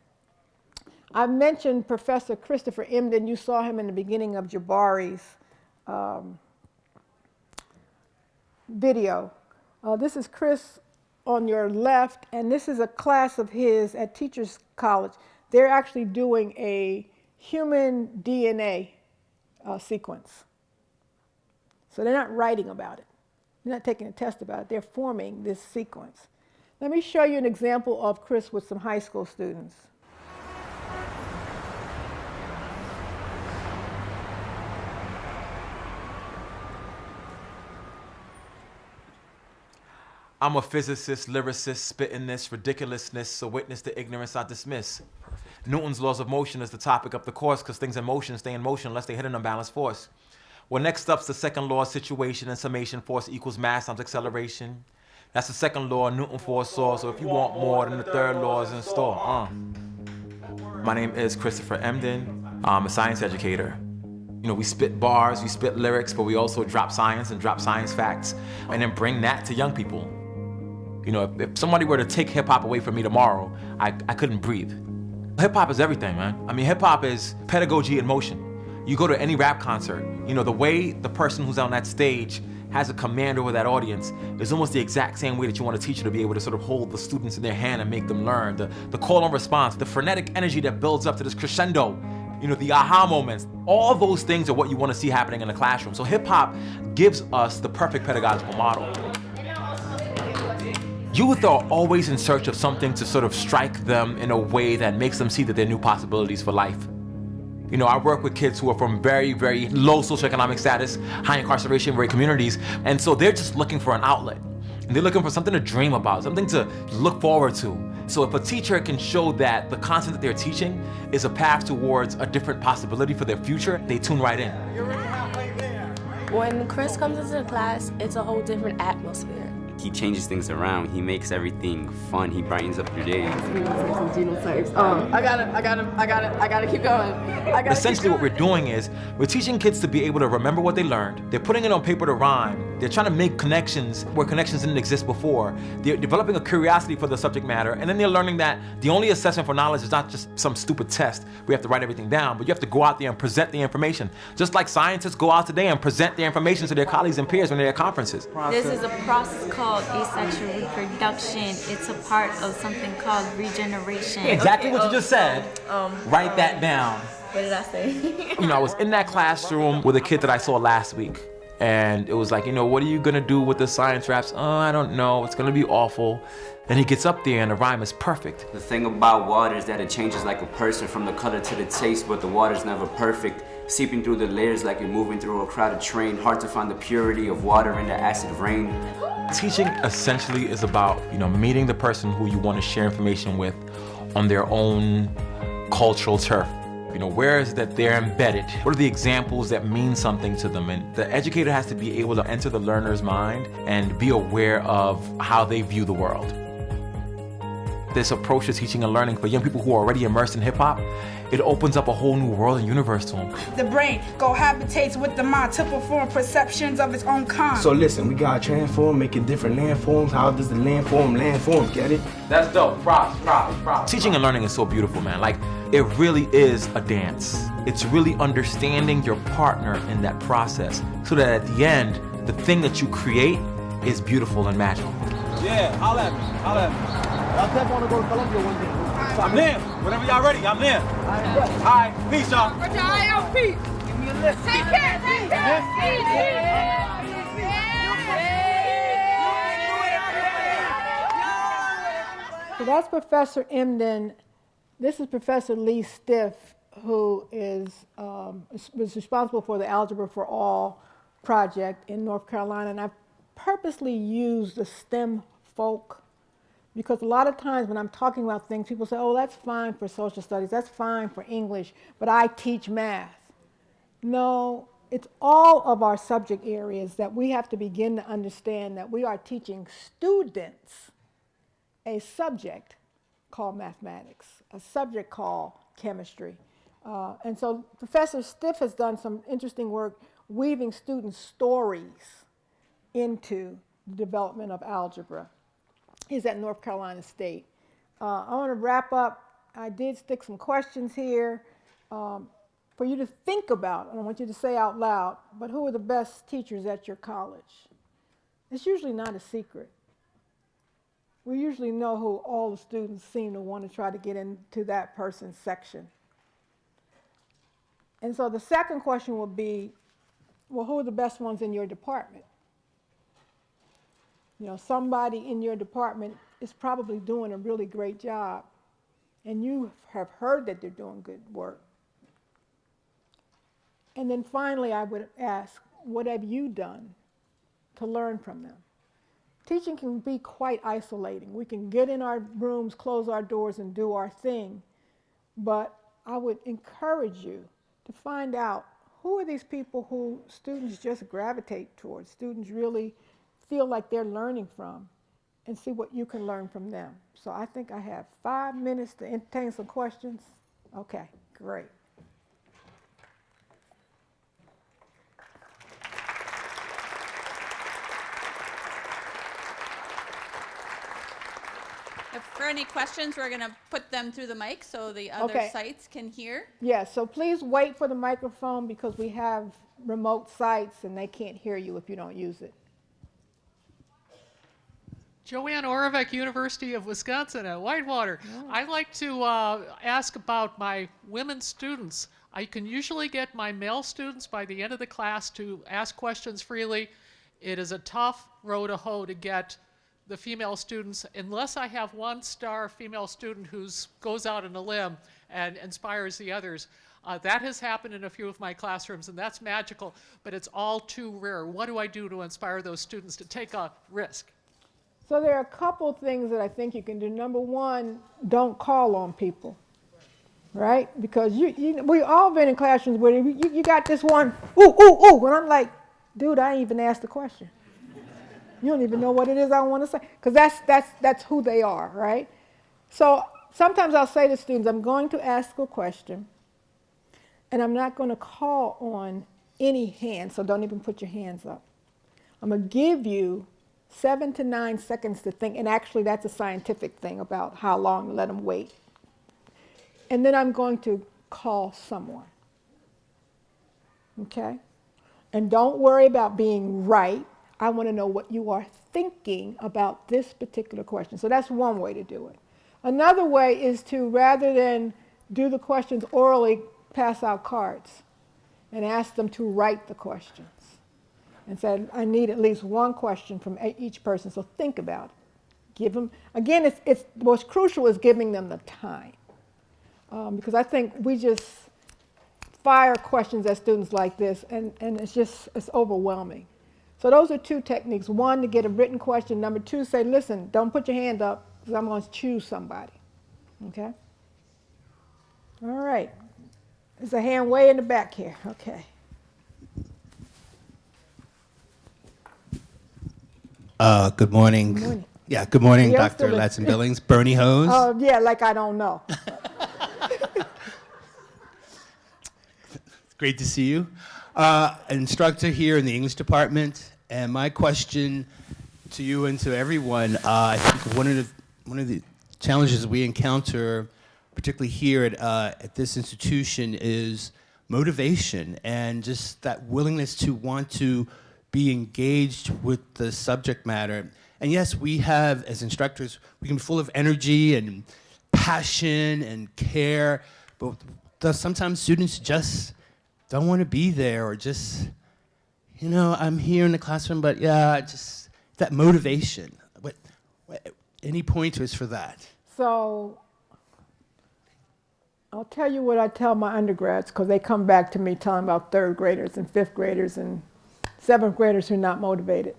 I mentioned Professor Christopher Emden. You saw him in the beginning of Jabari's video. This is Chris on your left, and this is a class of his at Teachers College. They're actually doing a human DNA sequence. So they're not writing about it. They're not taking a test about it. They're forming this sequence. Let me show you an example of Chris with some high school students. I'm a physicist, lyricist, spitting this ridiculousness, a witness to ignorance I dismiss. Perfect. Newton's laws of motion is the topic of the course, because things in motion stay in motion unless they hit an unbalanced force. Well, next up's the second law of situation and summation. Force equals mass times acceleration. That's the second law Newton foresaw, so if you want more, then the third law is in store. My name is Christopher Emden. I'm a science educator. You know, we spit bars, we spit lyrics, but we also drop science and drop science facts, and then bring that to young people. You know, if somebody were to take hip hop away from me tomorrow, I couldn't breathe. Hip hop is everything, man. I mean, hip hop is pedagogy in motion. You go to any rap concert, you know, the way the person who's on that stage has a command over that audience is almost the exact same way that you want a teacher to be able to sort of hold the students in their hand and make them learn. The call and response, the frenetic energy that builds up to this crescendo, you know, the aha moments, all those things are what you want to see happening in the classroom. So hip hop gives us the perfect pedagogical model. Youth are always in search of something to sort of strike them in a way that makes them see that there are new possibilities for life. You know, I work with kids who are from very, very low socioeconomic status, high incarceration rate communities, and so they're just looking for an outlet. And they're looking for something to dream about, something to look forward to. So if a teacher can show that the content that they're teaching is a path towards a different possibility for their future, they tune right in. When Chris comes into the class, it's a whole different atmosphere. He changes things around. He makes everything fun. He brightens up your day. I gotta keep going. Essentially what we're doing is we're teaching kids to be able to remember what they learned. They're putting it on paper to rhyme. They're trying to make connections where connections didn't exist before. They're developing a curiosity for the subject matter, and then they're learning that the only assessment for knowledge is not just some stupid test. We have to write everything down, but you have to go out there and present the information. Just like scientists go out today and present their information to their colleagues and peers when they're at conferences. This is a process called asexual reproduction. It's a part of something called regeneration. Exactly what you just said. Write that down. What did I say? You know, I was in that classroom with a kid that I saw last week. And it was like, you know, what are you gonna do with the science raps? Oh, I don't know, it's gonna be awful. Then he gets up there and the rhyme is perfect. The thing about water is that it changes like a person from the color to the taste, but the water's never perfect. Seeping through the layers like you're moving through a crowded train. Hard to find the purity of water in the acid rain. Teaching essentially is about, you know, meeting the person who you want to share information with on their own cultural turf. You know, where is that they're embedded? What are the examples that mean something to them? And the educator has to be able to enter the learner's mind and be aware of how they view the world. This approach to teaching and learning for young people who are already immersed in hip hop, it opens up a whole new world and universe to them. The brain cohabitates with the mind to perform perceptions of its own kind. So listen, we gotta transform, making different landforms. How does the landform, get it? That's dope. Props. Teaching and learning is so beautiful, man. Like, it really is a dance. It's really understanding your partner in that process so that at the end, the thing that you create is beautiful and magical. Yeah, holla at me. I definitely want to go to Colombia one day. So I'm there. Whenever y'all ready, I'm there. All right, peace, y'all. Put your eye on peace. Give me a lift. Take care. So that's Professor Emden. This is Professor Lee Stiff, who was responsible for the Algebra for All project in North Carolina. And I've purposely used the STEM folk because a lot of times when I'm talking about things, people say, oh, that's fine for social studies, that's fine for English, but I teach math. No, it's all of our subject areas that we have to begin to understand that we are teaching students a subject called mathematics, a subject called chemistry. And so Professor Stiff has done some interesting work weaving students' stories into the development of algebra. He's at North Carolina State. I want to wrap up. I did stick some questions here for you to think about. I don't want you to say out loud, but who are the best teachers at your college? It's usually not a secret. We usually know who all the students seem to want to try to get into that person's section. And so the second question will be, well, who are the best ones in your department? You know, somebody in your department is probably doing a really great job, and you have heard that they're doing good work. And then finally, I would ask, what have you done to learn from them? Teaching can be quite isolating. We can get in our rooms, close our doors, and do our thing, but I would encourage you to find out who are these people who students just gravitate towards, students really feel like they're learning from, and see what you can learn from them. So I think I have 5 minutes to entertain some questions. Okay, great. If for any questions, we're going to put them through the mic so the other Okay. sites can hear. Yes, so please wait for the microphone because we have remote sites and they can't hear you if you don't use it. Joanne Oravec, University of Wisconsin at Whitewater. I'd like to ask about my women students. I can usually get my male students by the end of the class to ask questions freely. It is a tough row to hoe to get the female students, unless I have one star female student who goes out on a limb and inspires the others. That has happened in a few of my classrooms, and that's magical, but it's all too rare. What do I do to inspire those students to take a risk? So there are a couple things that I think you can do. Number one, don't call on people, right? Because we all been in classrooms where you got this one, ooh, ooh, ooh, and I'm like, dude, I ain't even asked the question. You don't even know what it is I want to say, because that's who they are, right? So sometimes I'll say to students, I'm going to ask a question, and I'm not going to call on any hand, so don't even put your hands up. I'm going to give you 7 to 9 seconds to think, and actually that's a scientific thing about how long to let them wait. And then I'm going to call someone, okay? And don't worry about being right. I want to know what you are thinking about this particular question. So that's one way to do it. Another way is to, rather than do the questions orally, pass out cards and ask them to write the questions. And said, I need at least one question from each person, so think about it. Give them, again, it's what's crucial is giving them the time. Because I think we just fire questions at students like this, and it's overwhelming. So those are two techniques. One, to get a written question. Number two, say, listen, don't put your hand up, because I'm going to choose somebody. Okay? All right. There's a hand way in the back here. Okay. Good morning. Good morning. Yeah, good morning, Yeah, Dr. Ladson-Billings. Bernie Hose. Oh, yeah, like I don't know. Great to see you. An instructor here in the English department, and my question to you and to everyone, I think one of the challenges we encounter, particularly here at this institution, is motivation and just that willingness to want to be engaged with the subject matter. And yes, we have, as instructors, we can be full of energy and passion and care, but sometimes students just don't want to be there, or just, I'm here in the classroom, but yeah, just that motivation. What any pointers for that? So I'll tell you what I tell my undergrads, because they come back to me telling about third graders and fifth graders and seventh graders who are not motivated.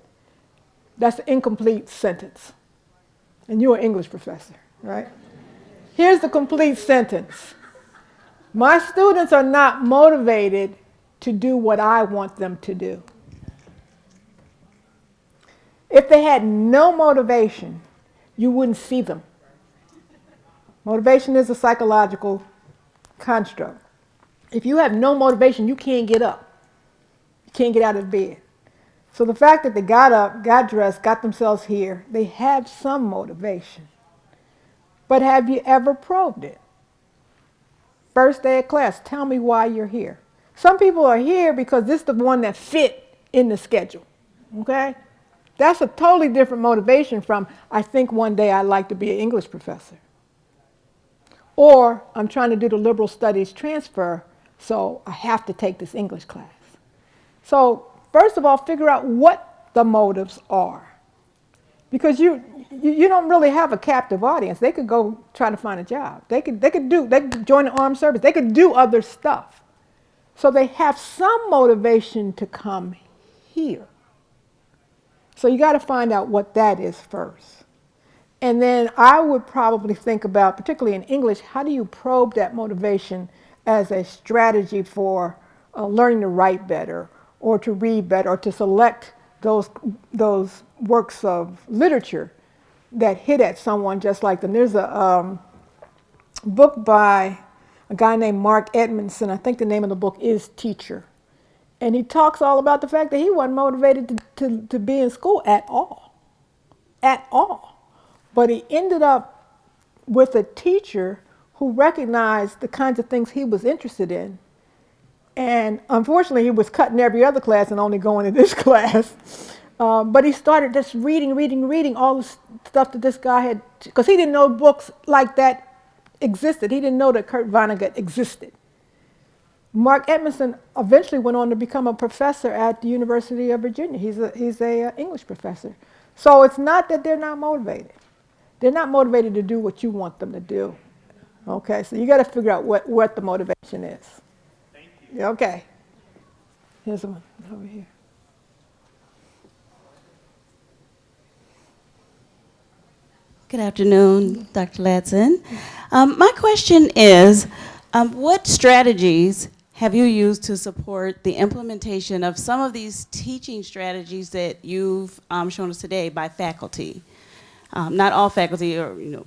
That's an incomplete sentence. And you're an English professor, right? Here's the complete sentence. My students are not motivated to do what I want them to do. If they had no motivation, you wouldn't see them. Motivation is a psychological construct. If you have no motivation, you can't get up. You can't get out of bed. So the fact that they got up, got dressed, got themselves here, they have some motivation. But have you ever probed it? First day of class, tell me why you're here. Some people are here because this is the one that fit in the schedule, okay? That's a totally different motivation from, I think one day I'd like to be an English professor. Or I'm trying to do the liberal studies transfer, so I have to take this English class. So first of all, figure out what the motives are. Because you don't really have a captive audience. They could go try to find a job. They could join the armed service. They could do other stuff. So they have some motivation to come here. So you got to find out what that is first. And then I would probably think about, particularly in English, how do you probe that motivation as a strategy for learning to write better, or to read better, or to select those works of literature that hit at someone just like them. There's a book by a guy named Mark Edmondson. I think the name of the book is Teacher. And he talks all about the fact that he wasn't motivated to be in school at all. At all. But he ended up with a teacher who recognized the kinds of things he was interested in. And unfortunately, he was cutting every other class and only going to this class. But he started just reading all the stuff that this guy had, because he didn't know books like that existed. He didn't know that Kurt Vonnegut existed. Mark Edmondson eventually went on to become a professor at the University of Virginia. He's a English professor. So it's not that they're not motivated. They're not motivated to do what you want them to do. Okay, so you got to figure out what the motivation is. Thank you. Okay. Here's one over here. Good afternoon, Dr. Ladson. My question is, what strategies have you used to support the implementation of some of these teaching strategies that you've shown us today by faculty? Not all faculty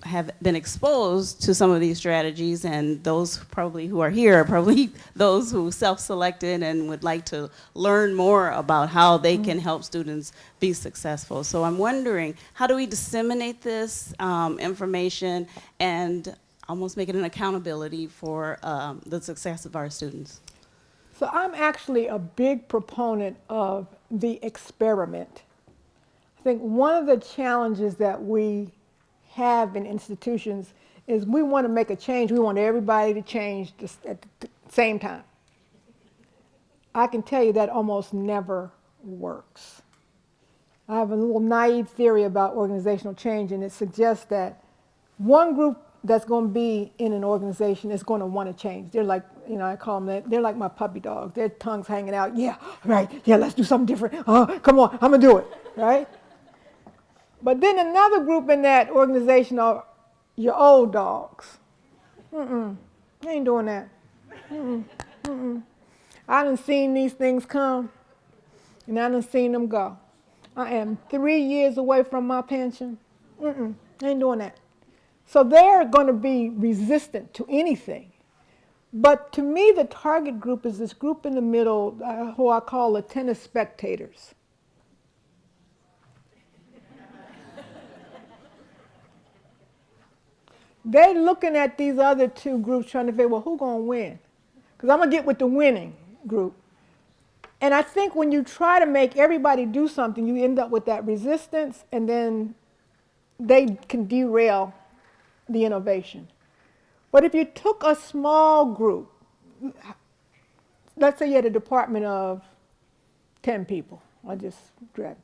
have been exposed to some of these strategies, and those probably who are here are probably those who self-selected and would like to learn more about how they can help students be successful. So I'm wondering, how do we disseminate this information and almost make it an accountability for the success of our students? So I'm actually a big proponent of the experiment. I think one of the challenges that we have in institutions is we want to make a change. We want everybody to change at the same time. I can tell you that almost never works. I have a little naive theory about organizational change, and it suggests that one group that's going to be in an organization is going to want to change. They're like, I call them that. They're like my puppy dogs. Their tongues hanging out. Yeah, right. Yeah, let's do something different. Come on, I'm going to do it, right? But then another group in that organization are your old dogs. You ain't doing that. I done seen these things come, and I done seen them go. I am 3 years away from my pension. Ain't doing that. So they're going to be resistant to anything. But to me, the target group is this group in the middle who I call attentive spectators. They're looking at these other two groups trying to figure, well, who's going to win? Because I'm going to get with the winning group. And I think when you try to make everybody do something, you end up with that resistance, and then they can derail the innovation. But if you took a small group, let's say you had a department of 10 people, I just grabbed.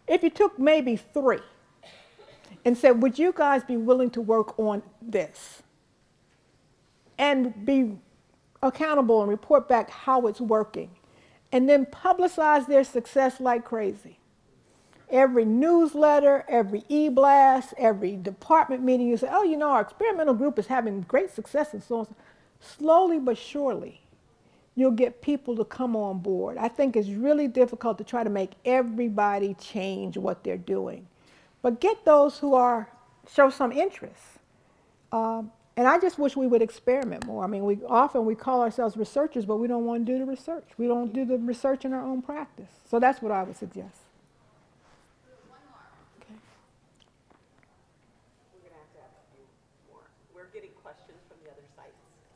If you took maybe 3 and said, would you guys be willing to work on this? And be accountable and report back how it's working. And then publicize their success like crazy. Every newsletter, every e-blast, every department meeting, you say, oh, our experimental group is having great success and so on. Slowly but surely, you'll get people to come on board. I think it's really difficult to try to make everybody change what they're doing. But get those who show some interest. And I just wish we would experiment more. I mean, we call ourselves researchers, but we don't want to do the research. We don't do the research in our own practice. So that's what I would suggest.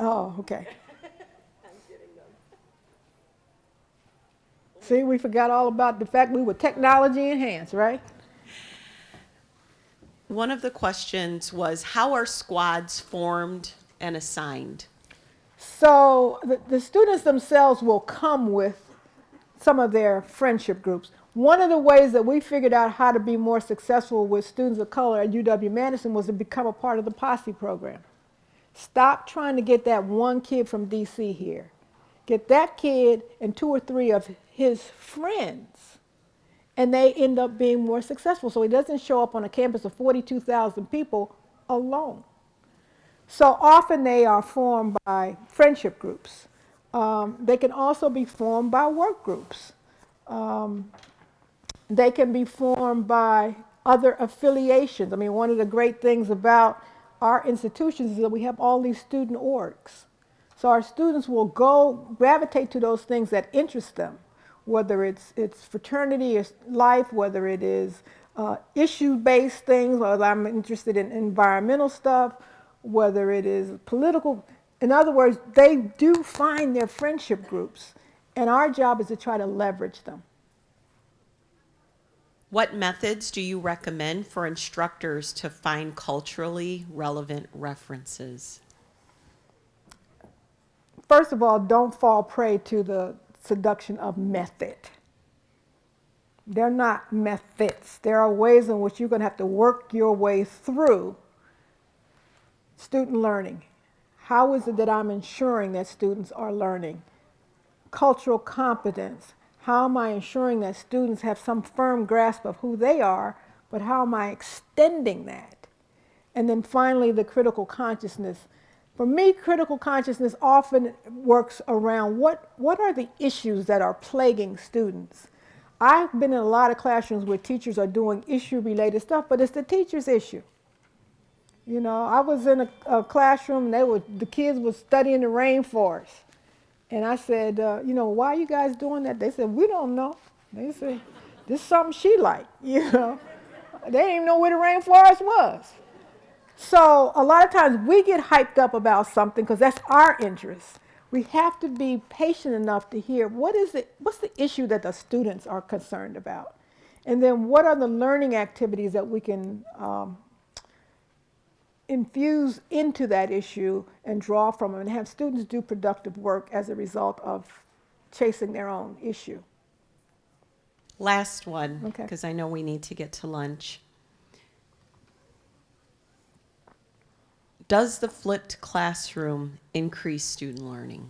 Oh, okay. I'm getting them. See, we forgot all about the fact we were technology enhanced, right? One of the questions was, how are squads formed and assigned? So the students themselves will come with some of their friendship groups. One of the ways that we figured out how to be more successful with students of color at UW-Madison was to become a part of the Posse program. Stop trying to get that one kid from DC here. Get that kid and 2 or 3 of his friends, and they end up being more successful. So he doesn't show up on a campus of 42,000 people alone. So often they are formed by friendship groups. They can also be formed by work groups. They can be formed by other affiliations. I mean, one of the great things about our institutions is that we have all these student orgs. So our students will gravitate to those things that interest them, whether it's fraternity or life, whether it is issue-based things, whether I'm interested in environmental stuff, whether it is political. In other words, they do find their friendship groups, and our job is to try to leverage them. What methods do you recommend for instructors to find culturally relevant references? First of all, don't fall prey to the seduction of method. They're not methods. There are ways in which you're going to have to work your way through student learning. How is it that I'm ensuring that students are learning? Cultural competence. How am I ensuring that students have some firm grasp of who they are, but how am I extending that? And then finally, the critical consciousness. For me, critical consciousness often works around what are the issues that are plaguing students. I've been in a lot of classrooms where teachers are doing issue-related stuff, but it's the teacher's issue. You know, I was in a classroom, and the kids were studying the rainforest. And I said, you know, why are you guys doing that? They said, we don't know. They said, this is something she liked, you know. They didn't even know where the rainforest was. So a lot of times we get hyped up about something because that's our interest. We have to be patient enough to hear what's the issue that the students are concerned about? And then what are the learning activities that we can infuse into that issue and draw from them and have students do productive work as a result of chasing their own issue. Last one, Okay. because I know we need to get to lunch. Does the flipped classroom increase student learning?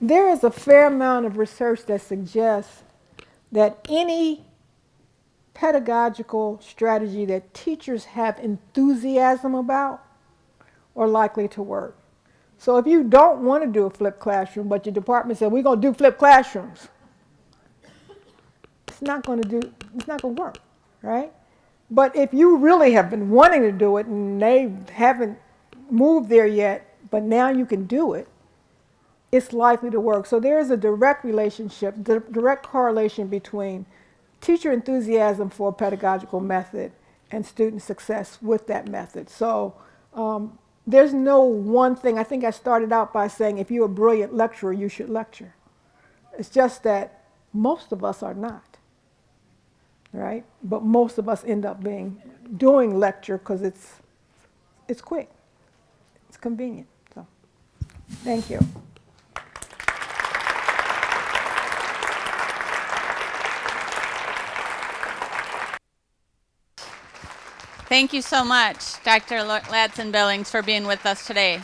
There is a fair amount of research that suggests that any pedagogical strategy that teachers have enthusiasm about are likely to work. So if you don't want to do a flipped classroom, but your department said, we're going to do flipped classrooms, it's not going to work, right? But if you really have been wanting to do it and they haven't moved there yet, but now you can do it, it's likely to work. So there is a direct relationship, direct correlation between teacher enthusiasm for a pedagogical method and student success with that method. So there's no one thing. I think I started out by saying if you're a brilliant lecturer, you should lecture. It's just that most of us are not, right? But most of us end up doing lecture because it's quick, it's convenient. So thank you. Thank you so much, Dr. Ladson-Billings, for being with us today.